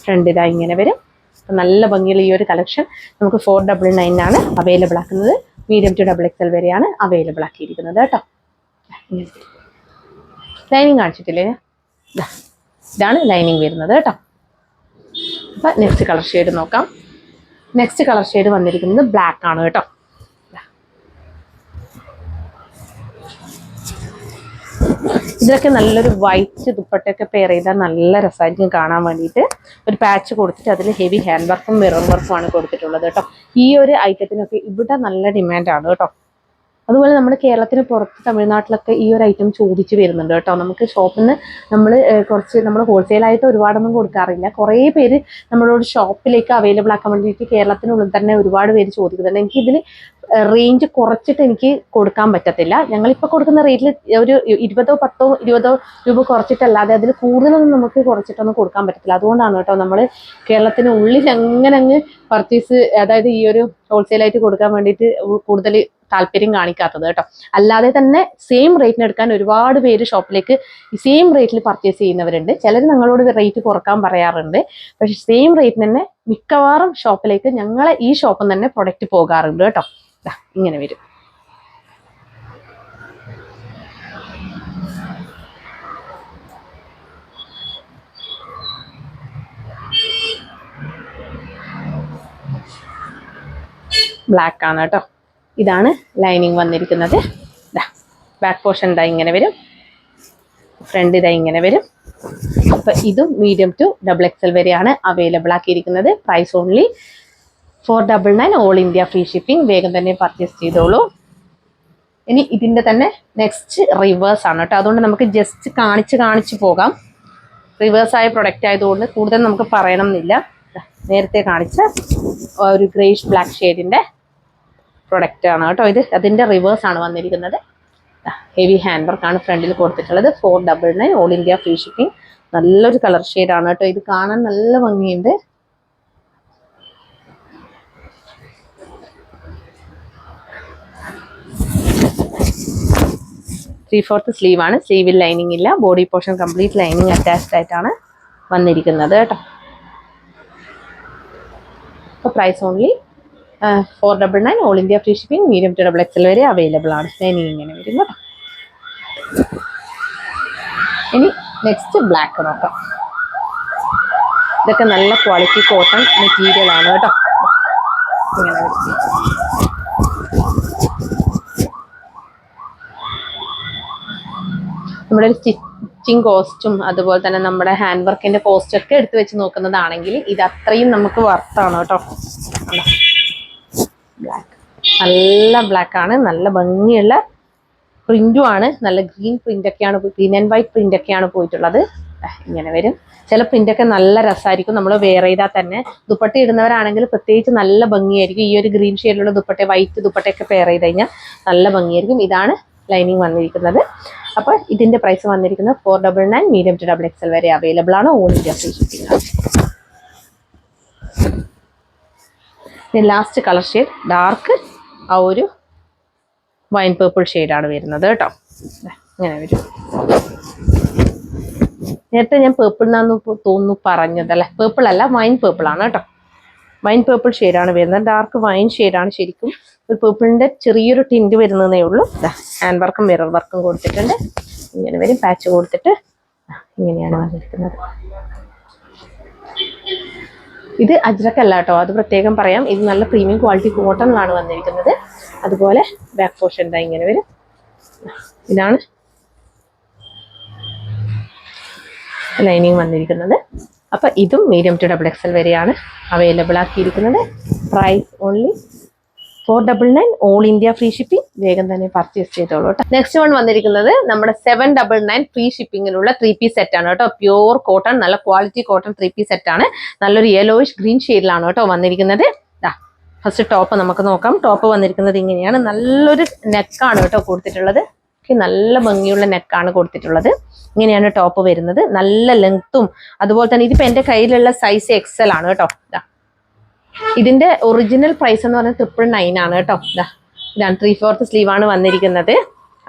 ഫ്രണ്ട് ഇതാ ഇങ്ങനെ വരും. അപ്പം നല്ല ഭംഗിയുള്ള ഈ ഒരു കളക്ഷൻ നമുക്ക് 499 ആണ് അവൈലബിൾ ആക്കുന്നത്. മീഡിയം ടു ഡബിൾ എക്സൽ വരെയാണ് അവൈലബിൾ ആക്കിയിരിക്കുന്നത് കേട്ടോ. ലൈനിങ് കാണിച്ചിട്ടില്ലേ? ഇതാണ് ലൈനിങ് വരുന്നത് കേട്ടോ. അപ്പം നെക്സ്റ്റ് കളർ ഷെയ്ഡ് നോക്കാം. നെക്സ്റ്റ് കളർ ഷെയ്ഡ് വന്നിരിക്കുന്നത് ബ്ലാക്ക് ആണ് കേട്ടോ. ഇതിലൊക്കെ നല്ലൊരു വൈറ്റ് ദുപ്പട്ടയൊക്കെ പെയർ ചെയ്താൽ നല്ല രസമായിരിക്കും കാണാൻ വേണ്ടിയിട്ട്. ഒരു പാച്ച് കൊടുത്തിട്ട് അതിൽ ഹെവി ഹാൻഡ് വർക്കും മിറർ വർക്കും ആണ് കൊടുത്തിട്ടുള്ളത് കേട്ടോ. ഈ ഒരു ഐറ്റത്തിനൊക്കെ ഇവിടെ നല്ല ഡിമാൻഡാണ് കേട്ടോ. അതുപോലെ നമ്മുടെ കേരളത്തിന് പുറത്ത് തമിഴ്നാട്ടിലൊക്കെ ഈ ഒരു ഐറ്റം ചോദിച്ച് വരുന്നുണ്ട് കേട്ടോ. നമുക്ക് ഷോപ്പിൽ നിന്ന് നമ്മൾ ഹോൾസെയിലായിട്ട് ഒരുപാടൊന്നും കൊടുക്കാറില്ല. കുറേ പേര് നമ്മളോട് ഷോപ്പിലേക്ക് അവൈലബിൾ ആക്കാൻ വേണ്ടിയിട്ട് കേരളത്തിനുള്ളിൽ തന്നെ ഒരുപാട് പേര് ചോദിക്കുന്നുണ്ട്. എനിക്കിതിൽ റേഞ്ച് കുറച്ചിട്ട് എനിക്ക് കൊടുക്കാൻ പറ്റത്തില്ല. ഞങ്ങളിപ്പോൾ കൊടുക്കുന്ന റേറ്റിൽ ഒരു 20 രൂപ കുറച്ചിട്ടല്ലാതെ അതിൽ കൂടുതലൊന്നും നമുക്ക് കുറച്ചിട്ടൊന്നും കൊടുക്കാൻ പറ്റത്തില്ല. അതുകൊണ്ടാണ് കേട്ടോ നമ്മൾ കേരളത്തിന് ഉള്ളിൽ അങ്ങനെ അങ്ങ് പർച്ചേസ്, അതായത് ഈ ഒരു ഹോൾസെയിലായിട്ട് കൊടുക്കാൻ വേണ്ടിയിട്ട് കൂടുതൽ താല്പര്യം കാണിക്കാത്തത് കേട്ടോ. അല്ലാതെ തന്നെ സെയിം റേറ്റിന് എടുക്കാൻ ഒരുപാട് പേര് ഷോപ്പിലേക്ക് സെയിം റേറ്റിൽ പർച്ചേസ് ചെയ്യുന്നവരുണ്ട്. ചിലർ ഞങ്ങളോട് റേറ്റ് കുറക്കാൻ പറയാറുണ്ട്. പക്ഷെ സെയിം റേറ്റിന് തന്നെ മിക്കവാറും ഷോപ്പിലേക്ക് ഞങ്ങളെ ഈ ഷോപ്പിൽ തന്നെ പ്രൊഡക്റ്റ് പോകാറുണ്ട് കേട്ടോ. ഇങ്ങനെ വരും. ബ്ലാക്ക് ആണ് കേട്ടോ. ഇതാണ് ലൈനിങ് വന്നിരിക്കുന്നത്. ബാക്ക് പോർഷൻ ഇതാ ഇങ്ങനെ വരും, ഫ്രണ്ട് ഇതാ ഇങ്ങനെ വരും. അപ്പം ഇതും മീഡിയം ടു ഡബിൾ എക്സൽ വരെയാണ് അവൈലബിൾ ആക്കിയിരിക്കുന്നത്. Price only 499 all India free shipping. വേഗം തന്നെ പർച്ചേസ് ചെയ്തോളൂ. ഇനി ഇതിൻ്റെ തന്നെ നെക്സ്റ്റ് റിവേഴ്സ് ആണ് കേട്ടോ. അതുകൊണ്ട് നമുക്ക് ജസ്റ്റ് കാണിച്ച് പോകാം. റിവേഴ്സായ പ്രൊഡക്റ്റ് ആയതുകൊണ്ട് കൂടുതൽ നമുക്ക് പറയണം എന്നില്ല. നേരത്തെ കാണിച്ച ഒരു ഗ്രേഷ് ബ്ലാക്ക് ഷെയ്ഡിൻ്റെ പ്രൊഡക്റ്റ് ആണ് കേട്ടോ. ഇത് അതിൻ്റെ റിവേഴ്സ് ആണ് വന്നിരിക്കുന്നത്. ഹെവി ഹാൻഡ് വർക്കാണ് ഫ്രണ്ടിൽ കൊടുത്തിട്ടുള്ളത്. 499 ഓൾ ഇന്ത്യ ഫ്രീ ഷിപ്പിംഗ്. നല്ലൊരു കളർ ഷെയ്ഡാണ് കേട്ടോ. ഇത് കാണാൻ നല്ല ഭംഗിയുണ്ട്. ത്രീ-ഫോർത്ത് സ്ലീവാണ്. സ്ലീവിൽ ലൈനിങ് ഇല്ല. Body portion complete lining attached ആയിട്ടാണ് വന്നിരിക്കുന്നത് കേട്ടോ. അപ്പോൾ price only 499 all India free shipping. Medium to double XL വരെ അവൈലബിൾ ആണ്. ലൈനിങ് ഇങ്ങനെ വരും കേട്ടോ. ഇനി നെക്സ്റ്റ് ബ്ലാക്ക് നോക്കാം. ഇതൊക്കെ നല്ല ക്വാളിറ്റി കോട്ടൺ മെറ്റീരിയൽ ആണ് കേട്ടോ. ഇങ്ങനെ വരും. നമ്മുടെ ഒരു സ്റ്റിച്ചിങ് കോസ്റ്റും അതുപോലെ തന്നെ നമ്മുടെ ഹാൻഡ് വർക്കിൻ്റെ കോസ്റ്റൊക്കെ എടുത്ത് വെച്ച് നോക്കുന്നതാണെങ്കിൽ ഇത് അത്രയും നമുക്ക് വർത്താണ് കേട്ടോ. ബ്ലാക്ക് നല്ല ബ്ലാക്കാണ്. നല്ല ഭംഗിയുള്ള പ്രിന്റും ആണ്. നല്ല ഗ്രീൻ പ്രിന്റ് ഒക്കെയാണ്, ഗ്രീൻ ആൻഡ് വൈറ്റ് പ്രിന്റ് ഒക്കെയാണ് പോയിട്ടുള്ളത്. ഇങ്ങനെ വരും. ചില പ്രിന്റൊക്കെ നല്ല രസമായിരിക്കും, നമ്മൾ വെയർ ചെയ്താൽ തന്നെ. ദുപ്പട്ട ഇടുന്നവരാണെങ്കിൽ പ്രത്യേകിച്ച് നല്ല ഭംഗിയായിരിക്കും. ഈ ഒരു ഗ്രീൻ ഷെയ്ഡിലുള്ള ദുപ്പട്ട, വൈറ്റ് ദുപ്പട്ടയൊക്കെ പെയർ ചെയ്ത് കഴിഞ്ഞാൽ നല്ല ഭംഗിയായിരിക്കും. ഇതാണ് ലൈനിങ് വന്നിരിക്കുന്നത്. അപ്പോൾ ഇതിന്റെ പ്രൈസ് വന്നിരിക്കുന്നത് 499, മീഡിയം ടു XXL വരെ അവൈലബിൾ ആണ്. ഓൾ ഇന്ത്യ ഫ്രീ ഷിപ്പിംഗ് ആണ്. ലാസ്റ്റ് കളർ ഷെയ്ഡ് ഡാർക്ക് ആ ഒരു വൈൻ പേർപ്പിൾ ഷെയ്ഡാണ് വരുന്നത് കേട്ടോ. ഇങ്ങനെ വരും. നേരത്തെ ഞാൻ പേർപ്പിൾ എന്നാന്ന് തോന്നുന്നു പറഞ്ഞതല്ലേ, പേർപ്പിൾ അല്ല, വൈൻ പേർപ്പിൾ ആണ് കേട്ടോ. വൈൻ പേർപ്പിൾ ഷെയ്ഡാണ് വരുന്നത്. ഡാർക്ക് വൈൻ ഷെയ്ഡാണ് ശരിക്കും. ഒരു പേർപ്പിളിന്റെ ചെറിയൊരു ടിൻറ്റ് വരുന്നതേ ഉള്ളൂ. ഹാൻഡ് വർക്കും മിറർ വർക്കും കൊടുത്തിട്ടുണ്ട്. ഇങ്ങനെ വരും. പാച്ച് കൊടുത്തിട്ട് ഇങ്ങനെയാണ് വന്നിരിക്കുന്നത്. ഇത് അജ്രക്കല്ല കേട്ടോ, അത് പ്രത്യേകം പറയാം. ഇത് നല്ല പ്രീമിയം ക്വാളിറ്റി കോട്ടണിലാണ് വന്നിരിക്കുന്നത്. അതുപോലെ ബാക്ക് പോർഷൻ എന്താ ഇങ്ങനെ വരും. ഇതാണ് ലൈനിങ് വന്നിരിക്കുന്നത്. അപ്പം ഇതും മീഡിയം ടു XXL വരെയാണ് അവൈലബിൾ ആക്കിയിരിക്കുന്നത്. Price only 499, all India free shipping. വേഗം തന്നെ പർച്ചേസ് ചെയ്തോളൂ കേട്ടോ. നെക്സ്റ്റ് വൺ വന്നിരിക്കുന്നത് നമ്മുടെ 799 ഫ്രീ ഷിപ്പിങ്ങിലുള്ള 3 പീസ് സെറ്റ് ആണ് കേട്ടോ. പ്യൂർ കോട്ടൺ, നല്ല ക്വാളിറ്റി കോട്ടൺ 3 പീസ് സെറ്റ് ആണ്. നല്ലൊരു യെലോയിഷ് ഗ്രീൻ ഷെയ്ഡിലാണ് കേട്ടോ വന്നിരിക്കുന്നത്. ഫസ്റ്റ് ടോപ്പ് നമുക്ക് നോക്കാം. ടോപ്പ് വന്നിരിക്കുന്നത് ഇങ്ങനെയാണ്. നല്ലൊരു നെക്കാണ് കേട്ടോ കൊടുത്തിട്ടുള്ളത്. നല്ല ഭംഗിയുള്ള നെക്കാണ് കൊടുത്തിട്ടുള്ളത്. ഇങ്ങനെയാണ് ടോപ്പ് വരുന്നത്. നല്ല ലെങ്ത്തും അതുപോലെ തന്നെ ഇതിപ്പോ എന്റെ കയ്യിലുള്ള സൈസ് XL ആണ് കേട്ടോ. ഇതിന്റെ ഒറിജിനൽ പ്രൈസ് എന്ന് പറഞ്ഞാൽ 999 ആണ് കേട്ടോ. ഇതാണ് 3/4 സ്ലീവ് ആണ് വന്നിരിക്കുന്നത്.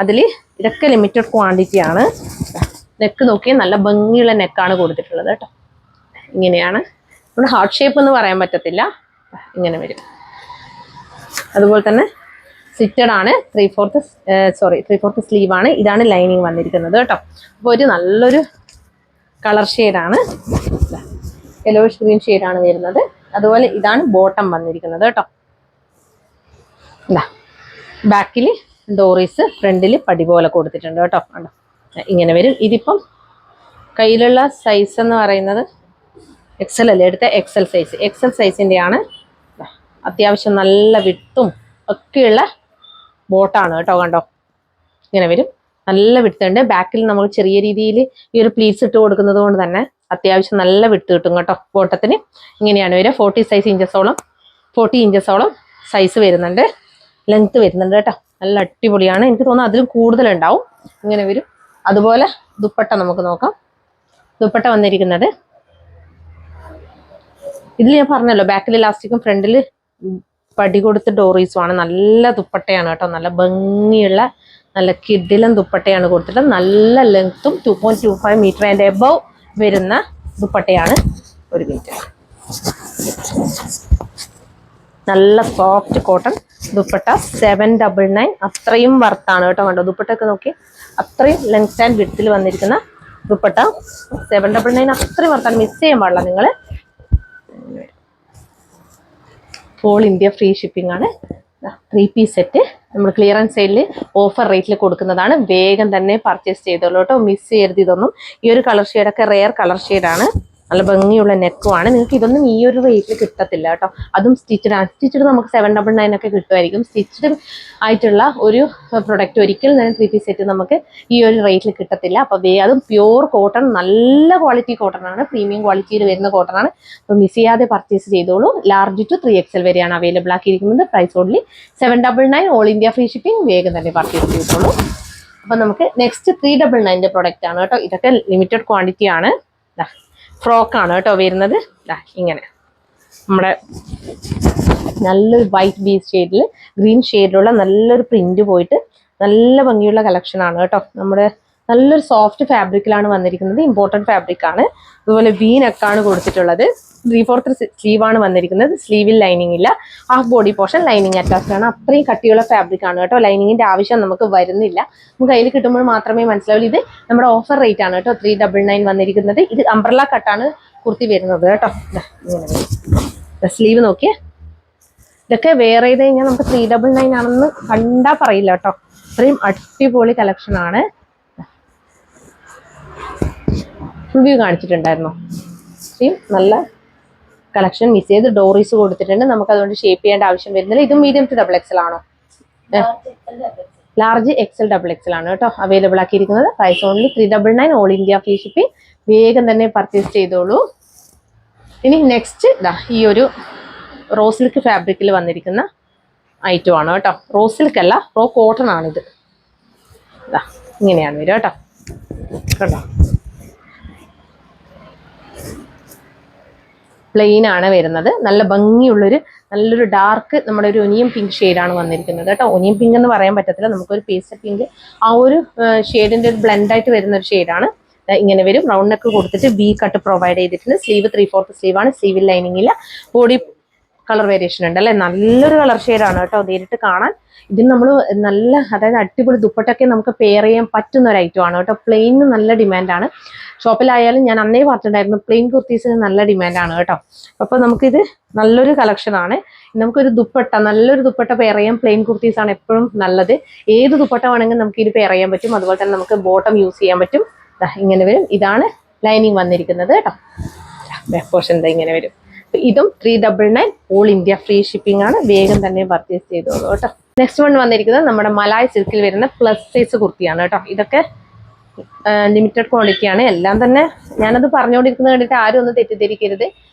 അതിൽ ഇതൊക്കെ ലിമിറ്റഡ് ക്വാണ്ടിറ്റി ആണ്. നെക്ക് നോക്കിയാൽ നല്ല ഭംഗിയുള്ള നെക്കാണ് കൊടുത്തിട്ടുള്ളത് കേട്ടോ. ഇങ്ങനെയാണ്. നമ്മുടെ ഹാർട്ട് ഷേപ്പ് എന്ന് പറയാൻ പറ്റത്തില്ല. ഇങ്ങനെ വരും. അതുപോലെ തന്നെ സിറ്റഡ് ആണ്. 3/4 സ്ലീവ് ആണ്. ഇതാണ് ലൈനിങ് വന്നിരിക്കുന്നത് കേട്ടോ. അപ്പോൾ ഒരു നല്ലൊരു കളർ ഷെയ്ഡാണ്. യെലോയിഷ് ഗ്രീൻ ഷെയ്ഡാണ് വരുന്നത്. അതുപോലെ ഇതാണ് ബോട്ടം വന്നിരിക്കുന്നത് കേട്ടോ. ബാക്കിൽ ഡോറീസ്, ഫ്രണ്ടിൽ പടി പോലെ കൊടുത്തിട്ടുണ്ട് കേട്ടോ. ഇങ്ങനെ വരും. ഇതിപ്പം കയ്യിലുള്ള സൈസ് എന്ന് പറയുന്നത് XL അല്ലേ എടുത്ത, XL സൈസിൻ്റെയാണ്. അത്യാവശ്യം നല്ല വിട്ടും ഒക്കെയുള്ള ബോട്ടാണ് കേട്ടോ. കണ്ടോ ഇങ്ങനെ വരും. നല്ല വിട്ടുണ്ട്. ബാക്കിൽ നമ്മൾ ചെറിയ രീതിയിൽ ഈ ഒരു പ്ലീറ്റ്സ് ഇട്ട് കൊടുക്കുന്നത് കൊണ്ട് തന്നെ അത്യാവശ്യം നല്ല വിട്ട് കിട്ടും കേട്ടോ ബോട്ടത്തിന്. ഇങ്ങനെയാണ് വരിക. 40 ഇഞ്ചസോളം സൈസ് വരുന്നുണ്ട്. ലെങ്ത് വരുന്നുണ്ട് കേട്ടോ. നല്ല അടിപൊളിയാണ്. എനിക്ക് തോന്നുന്നു അതിലും കൂടുതലുണ്ടാവും. ഇങ്ങനെ വരും. അതുപോലെ ദുപ്പട്ട നമുക്ക് നോക്കാം. ദുപ്പട്ട വന്നിരിക്കുന്നത് ഇതിൽ ഞാൻ പറഞ്ഞല്ലോ, ബാക്കിൽ ഇലാസ്റ്റിക്കും ഫ്രണ്ടിൽ പടി കൊടുത്ത് ഡോറീസും ആണ്. നല്ല ദുപ്പട്ടയാണ് കേട്ടോ. നല്ല ഭംഗിയുള്ള നല്ല കിഡിലും ദുപ്പട്ടയാണ് കൊടുത്തിട്ട് നല്ല ലെങ്ത്തും 2.25 മീറ്റർ ആൻഡ് എബവ് വരുന്ന ദുപ്പട്ടയാണ്. ഒരു മിനിറ്റ്. നല്ല സോഫ്റ്റ് കോട്ടൺ ദുപ്പട്ട 799. അത്രയും വർത്താണ് കേട്ടോ. കണ്ടോ ദുപ്പട്ടൊക്കെ നോക്കി, അത്രയും ലെങ്ത് ആൻഡ് വിഡ്ത്തിൽ വന്നിരിക്കുന്ന ദുപ്പട്ട 799. അത്രയും വർത്താണ്. മിസ് ചെയ്യാൻ പാടില്ല നിങ്ങൾ. ഓൾ ഇന്ത്യ ഫ്രീ ഷിപ്പിംഗ് ആണ്. 3 പീസ് സെറ്റ് നമ്മൾ ക്ലിയറൻസ് സെയിലിൽ ഓഫർ റേറ്റിൽ കൊടുക്കുന്നതാണ്. വേഗം തന്നെ പർച്ചേസ് ചെയ്തോളൂ കേട്ടോ. മിസ് ചെയ്യരുത് ഇതൊന്നും. ഈ ഒരു കളർ ഷെയ്ഡൊക്കെ റെയർ കളർ ഷെയ്ഡാണ്. നല്ല ഭംഗിയുള്ള നെക്കുമാണ്. നിങ്ങൾക്ക് ഇതൊന്നും ഈ ഒരു റേറ്റിൽ കിട്ടത്തില്ല കേട്ടോ. അതും സ്റ്റിച്ചഡ് നമുക്ക് 799 ഒക്കെ കിട്ടുമായിരിക്കും. സ്റ്റിച്ചഡ് ആയിട്ടുള്ള ഒരു പ്രൊഡക്റ്റ് ഒരിക്കലും തന്നെ 3 പീസ് സെറ്റ് നമുക്ക് ഈ ഒരു റേറ്റിൽ കിട്ടത്തില്ല. അപ്പോൾ അതും പ്യൂർ കോട്ടൺ, നല്ല ക്വാളിറ്റി കോട്ടൺ ആണ്. പ്രീമിയം ക്വാളിറ്റിയിൽ വരുന്ന കോട്ടൺ ആണ്. അപ്പോൾ മിസ് ചെയ്യാതെ പർച്ചേസ് ചെയ്തോളൂ. ലാർജ് ടു 3XL വരെയാണ് അവൈലബിൾ ആക്കിയിരിക്കുന്നത്. Price only 799, all India free shipping. വേഗം തന്നെ പർച്ചേസ് ചെയ്തോളൂ. അപ്പോൾ നമുക്ക് നെക്സ്റ്റ് 399 പ്രൊഡക്റ്റ് ആണ് കേട്ടോ. ഇതൊക്കെ ലിമിറ്റഡ് ക്വാണ്ടിറ്റി ആണ്. ഫ്രോക്കാണ് കേട്ടോ വരുന്നത്. ഇങ്ങനെ നമ്മുടെ നല്ലൊരു വൈറ്റ് ബീസ് ഷെയ്ഡിൽ ഗ്രീൻ ഷെയ്ഡിലുള്ള നല്ലൊരു പ്രിന്റ് പോയിട്ട് നല്ല ഭംഗിയുള്ള കളക്ഷനാണ് കേട്ടോ. നമ്മുടെ നല്ലൊരു സോഫ്റ്റ് ഫാബ്രിക്കിലാണ് വന്നിരിക്കുന്നത്. ഇമ്പോർട്ടൻറ്റ് ഫാബ്രിക് ആണ്. അതുപോലെ വീനൊക്കെയാണ് കൊടുത്തിട്ടുള്ളത്. 3/4 സ്ലീവാണ് വന്നിരിക്കുന്നത്. സ്ലീവിൽ ലൈനിങ് ഇല്ല. Half body portion lining attached ആണ്. അത്രയും കട്ടിയുള്ള ഫാബ്രിക് ആണ് കേട്ടോ. ലൈനിങ്ങിന്റെ ആവശ്യം നമുക്ക് വരുന്നില്ല. നമുക്ക് കയ്യിൽ കിട്ടുമ്പോൾ മാത്രമേ മനസ്സിലാവുള്ളൂ. ഇത് നമ്മുടെ ഓഫർ റേറ്റ് ആണ് കേട്ടോ. 399 വന്നിരിക്കുന്നത്. ഇത് അംബ്രല കട്ടാണ് കുർത്തി വരുന്നത് കേട്ടോ. സ്ലീവ് നോക്കിയേ. ഇതൊക്കെ വെയർ ചെയ്ത് കഴിഞ്ഞാൽ നമുക്ക് 399 ആണെന്ന് കണ്ടാ പറയില്ല കേട്ടോ. അത്രയും അടിപൊളി കളക്ഷൻ ആണ്. റിവ്യൂ കാണിച്ചിട്ടുണ്ടായിരുന്നോ? നല്ല കളക്ഷൻ. മിസ് ചെയ്ത് ഡോറീസ് കൊടുത്തിട്ടുണ്ട്. നമുക്ക് അതുകൊണ്ട് ഷേപ്പ് ചെയ്യേണ്ട ആവശ്യം വരുന്നില്ല. ഇതും മീഡിയം ടു XXL ആണോ? ലാർജ് എക്സൽ ഡബിൾ എക്സൽ ആണ് കേട്ടോ അവൈലബിൾ ആക്കിയിരിക്കുന്നത്. Price only 399 all India free shipping. വേഗം തന്നെ പർച്ചേസ് ചെയ്തോളൂ. ഇനി നെക്സ്റ്റ് ഈ ഒരു റോ സിൽക്ക് ഫാബ്രിക്കിൽ വന്നിരിക്കുന്ന ഐറ്റം ആണ് കേട്ടോ. റോ സിൽക്ക് അല്ല, റോ കോട്ടൺ ആണിത്. ഇങ്ങനെയാണ് വരിക കേട്ടോ. കേട്ടോ പ്ലെയിൻ ആണ് വരുന്നത്. നല്ല ഭംഗിയുള്ളൊരു നല്ലൊരു ഡാർക്ക് നമ്മുടെ ഒരു ഒനിയൻ പിങ്ക് ഷെയ്ഡാണ് വന്നിരിക്കുന്നത് കേട്ടോ. ഒനിയൻ പിങ്ക് എന്ന് പറയാൻ പറ്റത്തില്ല, നമുക്കൊരു പേസ്റ്റൽ പിങ്ക് ആ ഒരു ഷെയ്ഡിൻ്റെ ഒരു ബ്ലെൻഡായിട്ട് വരുന്ന ഒരു ഷെയ്ഡാണ്. ഇങ്ങനെ വരും. റൗണ്ട് നെക്ക് കൊടുത്തിട്ട് വി കട്ട് പ്രൊവൈഡ് ചെയ്തിട്ടുണ്ട്. സ്ലീവ് 3/4 സ്ലീവാണ്. സ്ലീവിൽ ലൈനിങ് ഇല്ല. ബോഡി കളർ വേരിയേഷൻ ഉണ്ട് അല്ലേ. നല്ലൊരു കളർ ഷെയ്ഡാണ് കേട്ടോ നേരിട്ട് കാണാൻ. ഇതിന് നമ്മൾ നല്ല അതായത് അടിപൊളി ദുപ്പട്ടൊക്കെ നമുക്ക് പെയർ ചെയ്യാൻ പറ്റുന്ന ഒരു ഐറ്റം ആണ് കേട്ടോ. പ്ലെയിന് നല്ല ഡിമാൻഡാണ്. ഷോപ്പിലായാലും ഞാൻ അന്നേ പറഞ്ഞിട്ടുണ്ടായിരുന്നു പ്ലെയിൻ കുർത്തീസിന് നല്ല ഡിമാൻഡാണ് കേട്ടോ. അപ്പോൾ നമുക്കിത് നല്ലൊരു കളക്ഷനാണ്. നമുക്കൊരു ദുപ്പട്ട നല്ലൊരു ദുപ്പട്ട പെയർ ചെയ്യാൻ പ്ലെയിൻ കുർത്തീസാണ് എപ്പോഴും നല്ലത്. ഏത് ദുപ്പട്ട വേണമെങ്കിലും നമുക്ക് ഇത് പെയർ ചെയ്യാൻ പറ്റും. അതുപോലെ തന്നെ നമുക്ക് ബോട്ടം യൂസ് ചെയ്യാൻ പറ്റും. ഇങ്ങനെ വരും. ഇതാണ് ലൈനിങ് വന്നിരിക്കുന്നത് കേട്ടോ. ബാക്ക് പോർഷൻ ഇങ്ങനെ വരും. ഇതും 399 ഓൾ ഇന്ത്യ ഫ്രീ ഷിപ്പിംഗ് ആണ്. വേഗം തന്നെ പർച്ചേസ് ചെയ്തോളൂ കേട്ടോ. നെക്സ്റ്റ് വൺ വന്നിരിക്കുന്നത് നമ്മുടെ മലായ് സിൽക്കിൽ വരുന്ന പ്ലസ് സൈസ് കുർത്തിയാണ് കേട്ടോ. ഇതൊക്കെ ലിമിറ്റഡ് ക്വാണ്ടിറ്റി ആണ്. എല്ലാം തന്നെ ഞാനത് പറഞ്ഞുകൊണ്ടിരിക്കുന്നത് കണ്ടിട്ട് ആരും ഒന്നും തെറ്റിദ്ധരിക്കരുത്.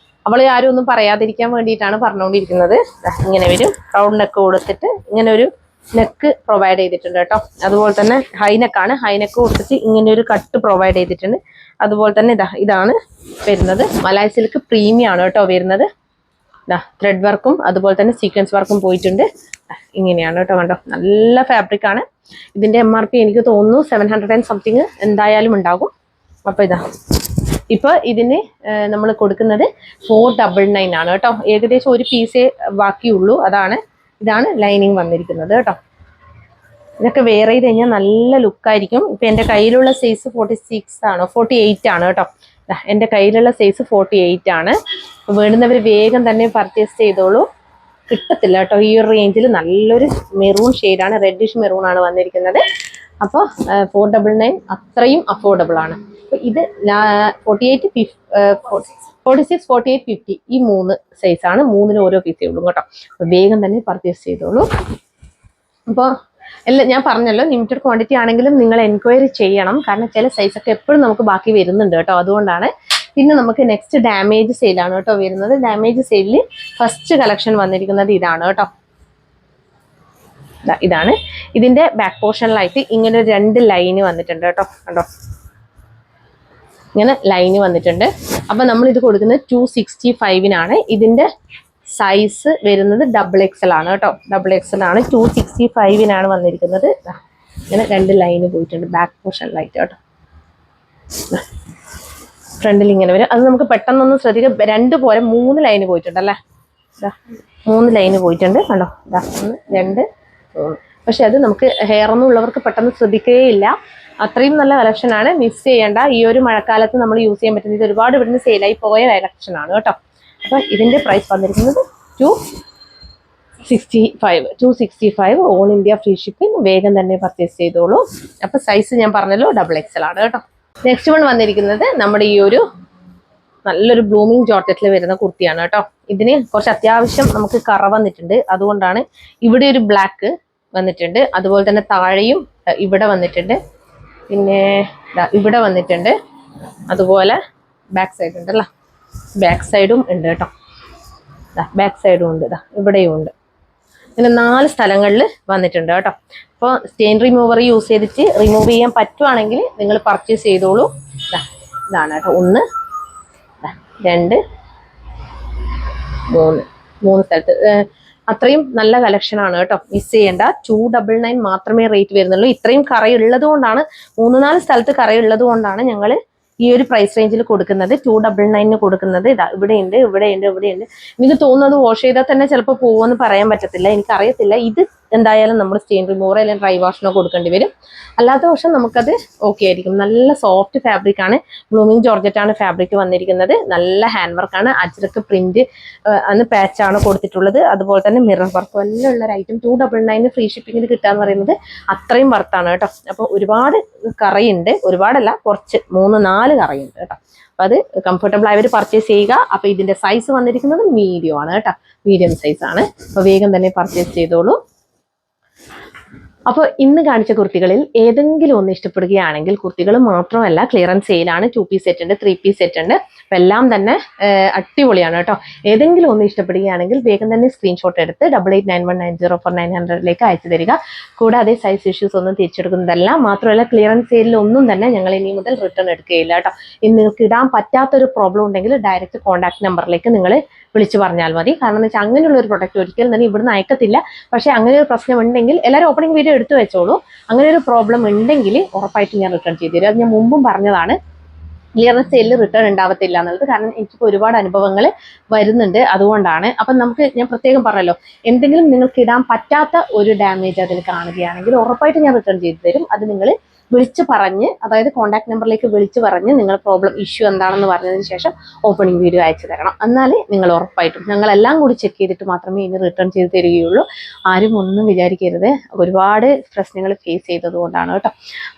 അവളെ ആരും ഒന്നും പറയാതിരിക്കാൻ വേണ്ടിയിട്ടാണ് പറഞ്ഞുകൊണ്ടിരിക്കുന്നത്. ഇങ്ങനെ വരും. റൗണ്ട് നെക്ക് കൊടുത്തിട്ട് ഇങ്ങനെ ഒരു നെക്ക് പ്രൊവൈഡ് ചെയ്തിട്ടുണ്ട് കേട്ടോ. അതുപോലെ തന്നെ ഹൈനെക്കാണ്. ഹൈനെക്ക് കൊടുത്തിട്ട് ഇങ്ങനെ ഒരു കട്ട് പ്രൊവൈഡ് ചെയ്തിട്ടുണ്ട്. അതുപോലെ തന്നെ ഇതാണ് വരുന്നത്. മലായ് സിൽക്ക് പ്രീമിയം ആണ് കേട്ടോ വരുന്നത്. ത്രെഡ് വർക്കും അതുപോലെ തന്നെ സീക്വൻസ് വർക്കും പോയിട്ടുണ്ട്. ഇങ്ങനെയാണ് കേട്ടോ. കണ്ടോ നല്ല ഫാബ്രിക് ആണ്. ഇതിന്റെ MRP എനിക്ക് തോന്നുന്നു 700 സംതിങ് എന്തായാലും ഉണ്ടാകും. അപ്പോൾ ഇപ്പോൾ ഇതിന് നമ്മൾ കൊടുക്കുന്നത് 499 ആണ് കേട്ടോ. ഏകദേശം ഒരു പീസേ ബാക്കിയുള്ളൂ. ഇതാണ് ലൈനിങ് വന്നിരിക്കുന്നത് കേട്ടോ. ഇതൊക്കെ വെയർ ചെയ്ത് കഴിഞ്ഞാൽ നല്ല ലുക്കായിരിക്കും. ഇപ്പം എൻ്റെ കയ്യിലുള്ള സൈസ് 48 ആണ് കേട്ടോ. എൻ്റെ കയ്യിലുള്ള സൈസ് 48 ആണ്. വേണ്ടുന്നവർ വേഗം തന്നെ പർച്ചേസ് ചെയ്തോളൂ. കിട്ടത്തില്ല കേട്ടോ ഈ ഒരു റേഞ്ചിൽ. നല്ലൊരു മെറൂൺ ഷെയ്ഡാണ്, റെഡിഷ് മെറൂൺ ആണ് വന്നിരിക്കുന്നത്. അപ്പോൾ 499 അത്രയും അഫോർഡബിൾ ആണ്. അപ്പോൾ ഇത് 48, 46, 48, 50 ഈ 3 സൈസാണ്. 3-ന് ഓരോ പീസേ ഉള്ളൂ കേട്ടോ. അപ്പോൾ വേഗം തന്നെ പർച്ചേസ് ചെയ്തോളൂ. അപ്പോൾ എല്ലാം ഞാൻ പറഞ്ഞല്ലോ, ലിമിറ്റഡ് ക്വാണ്ടിറ്റി ആണെങ്കിലും നിങ്ങൾ എൻക്വയറി ചെയ്യണം. കാരണം ചില സൈസൊക്കെ എപ്പോഴും നമുക്ക് ബാക്കി വരുന്നുണ്ട് കേട്ടോ. അതുകൊണ്ടാണ്. പിന്നെ നമുക്ക് നെക്സ്റ്റ് ഡാമേജ് സെയിലാണ് കേട്ടോ വരുന്നത്. ഡാമേജ് സെയിലിൽ ഫസ്റ്റ് കളക്ഷൻ വന്നിരിക്കുന്നത് ഇതാണ് കേട്ടോ. ഇതാണ്. ഇതിന്റെ ബാക്ക് പോർഷനിലായിട്ട് ഇങ്ങനെ 2 ലൈന് വന്നിട്ടുണ്ട് കേട്ടോ. കണ്ടോ ഇങ്ങനെ ലൈന് വന്നിട്ടുണ്ട്. അപ്പം നമ്മൾ ഇത് കൊടുക്കുന്നത് 265-നാണ്. ഇതിന്റെ സൈസ് വരുന്നത് XXL ആണ് കേട്ടോ. XXL ആണ്. 265-നാണ് വന്നിരിക്കുന്നത്. ഇങ്ങനെ 2 ലൈന് പോയിട്ടുണ്ട് ബാക്ക് പോർഷനിലായിട്ട് കേട്ടോ. ഫ്രണ്ടിൽ ഇങ്ങനെ വരും. അത് നമുക്ക് പെട്ടെന്നൊന്ന് ശ്രദ്ധിക്കാം. 2 പോലെ 3 ലൈന് പോയിട്ടുണ്ട് അല്ലേ. 3 ലൈന് പോയിട്ടുണ്ട് കണ്ടോ. 1, 2, 3. പക്ഷെ അത് നമുക്ക് ഹെയർ ഒന്നും ഉള്ളവർക്ക് പെട്ടെന്ന് ശ്രദ്ധിക്കുകയില്ല. അത്രയും നല്ല കളക്ഷനാണ്. മിസ് ചെയ്യേണ്ട. ഈ ഒരു മഴക്കാലത്ത് നമ്മൾ യൂസ് ചെയ്യാൻ പറ്റുന്നത്. ഇത് ഒരുപാട് ഇവിടുന്ന് സെയിലായി പോയ കളക്ഷനാണ് കേട്ടോ. അപ്പോൾ ഇതിന്റെ പ്രൈസ് വന്നിരിക്കുന്നത് 265 ഓൾ ഇന്ത്യ ഫ്രീ ഷിപ്പിംഗ്. വേഗം തന്നെ പർച്ചേസ് ചെയ്തോളൂ. അപ്പോൾ സൈസ് ഞാൻ പറഞ്ഞല്ലോ XXL ആണ് കേട്ടോ. നെക്സ്റ്റ് വൺ വന്നിരിക്കുന്നത് നമ്മുടെ ഈ ഒരു നല്ലൊരു ബ്ലൂമിങ് ജോർജറ്റിൽ വരുന്ന കുർത്തിയാണ് കേട്ടോ. ഇതിന് കുറച്ച് അത്യാവശ്യം നമുക്ക് കറ വന്നിട്ടുണ്ട്. അതുകൊണ്ടാണ് ഇവിടെ ഒരു ബ്ലാക്ക് വന്നിട്ടുണ്ട്. അതുപോലെ തന്നെ താഴെയും ഇവിടെ വന്നിട്ടുണ്ട്. പിന്നെ ഇവിടെ വന്നിട്ടുണ്ട്. അതുപോലെ ബാക്ക് സൈഡ് ഉണ്ടല്ലോ. ബാക്ക് സൈഡും ഉണ്ട് കേട്ടോ. ബാക്ക് സൈഡും ഉണ്ട്. ഇവിടെയും ഉണ്ട്. ഇങ്ങനെ 4 സ്ഥലങ്ങളിൽ വന്നിട്ടുണ്ട് കേട്ടോ. അപ്പോൾ സ്റ്റെയിൻ റിമൂവർ യൂസ് ചെയ്തിട്ട് റിമൂവ് ചെയ്യാൻ പറ്റുവാണെങ്കിൽ നിങ്ങൾ പർച്ചേസ് ചെയ്തോളൂ. ഇതാണ് കേട്ടോ. 1, 2, 3 സ്ഥലത്ത് അത്രയും നല്ല കളക്ഷനാണ് കേട്ടോ. മിസ് ചെയ്യേണ്ട. 299 മാത്രമേ റേറ്റ് വരുന്നുള്ളൂ. ഇത്രയും കറയുള്ളത് കൊണ്ടാണ്, 3-4 സ്ഥലത്ത് കറയുള്ളത് കൊണ്ടാണ് ഞങ്ങൾ ഈ ഒരു പ്രൈസ് റേഞ്ചിൽ കൊടുക്കുന്നത്. 299 കൊടുക്കുന്നത്. ഇവിടെയുണ്ട്, ഇവിടെയുണ്ട്, ഇവിടെയുണ്ട്. എനിക്ക് തോന്നുന്നത് വാഷ് ചെയ്താൽ തന്നെ ചിലപ്പോൾ പോകുമെന്ന് പറയാൻ പറ്റത്തില്ല. എനിക്കറിയത്തില്ല. ഇത് എന്തായാലും നമ്മൾ സ്റ്റെയിൻ റിമൂവർ അല്ലെങ്കിൽ ഡ്രൈ വാഷിനോ കൊടുക്കേണ്ടി വരും. അല്ലാത്ത പക്ഷം നമുക്കത് ഓക്കെ ആയിരിക്കും. നല്ല സോഫ്റ്റ് ഫാബ്രിക് ആണ്. ബ്ലൂമിങ് ജോർജറ്റാണ് ഫാബ്രിക് വന്നിരിക്കുന്നത്. നല്ല ഹാൻഡ് വർക്കാണ്. അജ്രക്ക് പ്രിന്റ് അന്ന് പാച്ചാണ് കൊടുത്തിട്ടുള്ളത്. അതുപോലെ തന്നെ മിറർ വർക്കും എല്ലാം ഉള്ള ഒരു ഐറ്റം 299 ഫ്രീ ഷിപ്പിങ്ങിൽ കിട്ടാന്ന് പറയുന്നത് അത്രയും വർത്താണ് കേട്ടോ. അപ്പോൾ ഒരുപാട് കറയുണ്ട്. ഒരുപാടല്ല, കുറച്ച് 3-4 കറയുണ്ട് കേട്ടോ. അപ്പോൾ അത് കംഫർട്ടബിൾ ആയവർ പർച്ചേസ് ചെയ്യുക. അപ്പോൾ ഇതിന്റെ സൈസ് വന്നിരിക്കുന്നത് മീഡിയം ആണ് കേട്ടോ. മീഡിയം സൈസ് ആണ്. അപ്പോൾ വേഗം തന്നെ പർച്ചേസ് ചെയ്തോളൂ. അപ്പോൾ ഇന്ന് കാണിച്ച കുർത്തികളിൽ ഏതെങ്കിലും ഒന്ന് ഇഷ്ടപ്പെടുകയാണെങ്കിൽ, കുർത്തികൾ മാത്രമല്ല ക്ലിയറൻസ് സെയിലാണ്, 2 പീസ് സെറ്റ് ഉണ്ട്, 3 പീസ് സെറ്റ് ഉണ്ട്, അപ്പോൾ എല്ലാം തന്നെ അടിപൊളിയാണ് കേട്ടോ. ഏതെങ്കിലും ഒന്ന് ഇഷ്ടപ്പെടുകയാണെങ്കിൽ വേഗം തന്നെ സ്ക്രീൻഷോട്ട് എടുത്ത് 8891904900 അയച്ചു തരിക. കൂടാതെ സൈസ് ഇഷ്യൂസ് ഒന്നും തിരിച്ചെടുക്കുന്നതല്ല, മാത്രമല്ല ക്ലിയറൻസ് സെയിലിൽ ഒന്നും തന്നെ ഞങ്ങൾ ഇനി മുതൽ റിട്ടേൺ എടുക്കുകയില്ല കേട്ടോ. ഇനി നിങ്ങൾക്ക് ഇടാൻ പറ്റാത്തൊരു പ്രോബ്ലം ഉണ്ടെങ്കിൽ ഡയറക്റ്റ് കോൺടാക്ട് നമ്പറിലേക്ക് നിങ്ങൾ വിളിച്ചു പറഞ്ഞാൽ മതി. കാരണം എന്ന് വെച്ചാൽ അങ്ങനെയുള്ള ഒരു പ്രൊഡക്റ്റ് ഒരിക്കലും തന്നെ ഇവിടുന്ന് അയക്കത്തില്ല. പക്ഷേ അങ്ങനെ ഒരു പ്രശ്നം ഉണ്ടെങ്കിൽ എല്ലാവരും ഓപ്പണിംഗ് വീഡിയോ എടുത്തു വെച്ചോളൂ. അങ്ങനെ ഒരു പ്രോബ്ലം ഉണ്ടെങ്കിൽ ഉറപ്പായിട്ടും ഞാൻ റിട്ടേൺ ചെയ്തു തരും. അത് ഞാൻ മുമ്പും പറഞ്ഞതാണ്, ക്ലിയറൻസ് സെയിലിൽ റിട്ടേൺ ഉണ്ടാവത്തില്ല എന്നുള്ളത്. കാരണം എനിക്കിപ്പോൾ ഒരുപാട് അനുഭവങ്ങൾ വരുന്നുണ്ട്, അതുകൊണ്ടാണ്. അപ്പം ഞാൻ പ്രത്യേകം പറഞ്ഞല്ലോ, എന്തെങ്കിലും നിങ്ങൾക്ക് ഇടാൻ പറ്റാത്ത ഒരു ഡാമേജ് അതിൽ കാണുകയാണെങ്കിൽ ഉറപ്പായിട്ടും ഞാൻ റിട്ടേൺ ചെയ്തു തരും. അത് നിങ്ങൾ വിളിച്ച് പറഞ്ഞ്, അതായത് കോൺടാക്ട് നമ്പറിലേക്ക് വിളിച്ച് പറഞ്ഞ് നിങ്ങൾ പ്രോബ്ലം ഇഷ്യൂ എന്താണെന്ന് പറഞ്ഞതിന് ശേഷം ഓപ്പണിംഗ് വീഡിയോ അയച്ചു തരണം. എന്നാലേ നിങ്ങൾ ഉറപ്പായിട്ടും, ഞങ്ങളെല്ലാം കൂടി ചെക്ക് ചെയ്തിട്ട് മാത്രമേ ഇനി റിട്ടേൺ ചെയ്ത് തരികയുള്ളൂ. ആരും ഒന്നും വിചാരിക്കരുത്, ഒരുപാട് പ്രശ്നങ്ങൾ ഫേസ് ചെയ്തതുകൊണ്ടാണ് കേട്ടോ.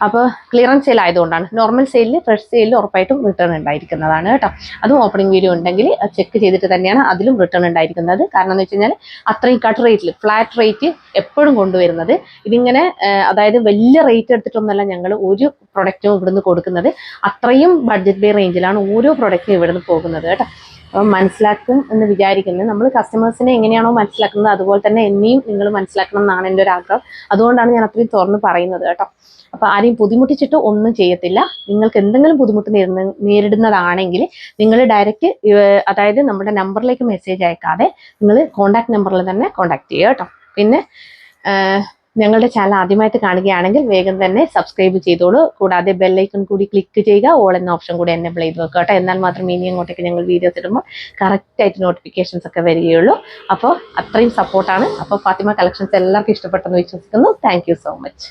അപ്പോൾ ക്ലിയറൻസ് സെയിൽ ആയതുകൊണ്ടാണ്. നോർമൽ സെയിലിൽ, ഫ്രഷ് സെയിലിൽ ഉറപ്പായിട്ടും റിട്ടേൺ ഉണ്ടായിരിക്കുന്നതാണ് കേട്ടോ. അതും ഓപ്പണിംഗ് വീഡിയോ ഉണ്ടെങ്കിൽ ചെക്ക് ചെയ്തിട്ട് തന്നെയാണ് അതിലും റിട്ടേൺ ഉണ്ടായിരിക്കുന്നത്. കാരണം എന്ന് വെച്ച് കഴിഞ്ഞാൽ അത്രയും കട്ട് റേറ്റിൽ, ഫ്ലാറ്റ് റേറ്റ് എപ്പോഴും കൊണ്ടുവരുന്നത്. ഇതിങ്ങനെ അതായത് വലിയ റേറ്റ് എടുത്തിട്ടൊന്നല്ല ഞങ്ങൾ ഒരു പ്രൊഡക്റ്റും ഇവിടുന്ന് കൊടുക്കുന്നത്. അത്രയും ബഡ്ജറ്റ് ബേ റേഞ്ചിലാണ് ഓരോ പ്രൊഡക്റ്റും ഇവിടുന്ന് പോകുന്നത് കേട്ടോ. അപ്പം മനസ്സിലാക്കും എന്ന് വിചാരിക്കുന്നത്. നമ്മൾ കസ്റ്റമേഴ്സിനെ എങ്ങനെയാണോ മനസ്സിലാക്കുന്നത് അതുപോലെ തന്നെ എന്നെയും നിങ്ങൾ മനസ്സിലാക്കണം എന്നാണ് എൻ്റെ ഒരു ആഗ്രഹം. അതുകൊണ്ടാണ് ഞാൻ അത്രയും തുറന്ന് പറയുന്നത് കേട്ടോ. അപ്പോൾ ആരെയും ബുദ്ധിമുട്ടിച്ചിട്ട് ഒന്നും ചെയ്യത്തില്ല. നിങ്ങൾക്ക് എന്തെങ്കിലും ബുദ്ധിമുട്ട് നേരിടുന്നതാണെങ്കിൽ നിങ്ങൾ ഡയറക്റ്റ്, അതായത് നമ്മുടെ നമ്പറിലേക്ക് മെസ്സേജ് അയക്കാതെ നിങ്ങൾ കോൺടാക്ട് നമ്പറിൽ തന്നെ കോൺടാക്ട് ചെയ്യുക കേട്ടോ. പിന്നെ ഞങ്ങളുടെ ചാനൽ ആദ്യമായിട്ട് കാണുകയാണെങ്കിൽ വേഗം തന്നെ സബ്സ്ക്രൈബ് ചെയ്തോളൂ. കൂടാതെ ബെല്ലൈക്കൺ കൂടി ക്ലിക്ക് ചെയ്യുക, ഓൾ എന്ന ഓപ്ഷൻ കൂടി എനേബിൾ ചെയ്ത് വെക്കുക കേട്ടോ. എന്നാൽ മാത്രമേ ഇനി അങ്ങോട്ടേക്ക് ഞങ്ങൾ വീഡിയോസ് ഇടുമ്പോൾ കറക്റ്റായിട്ട് നോട്ടിഫിക്കേഷൻസ് ഒക്കെ വരികയുള്ളൂ. അപ്പോൾ അത്രയും സപ്പോർട്ടാണ്. അപ്പോൾ ഫാത്തിമ കളക്ഷൻസ് എല്ലാവർക്കും ഇഷ്ടപ്പെട്ടെന്ന് വിശ്വസിക്കുന്നു. Thank you so much.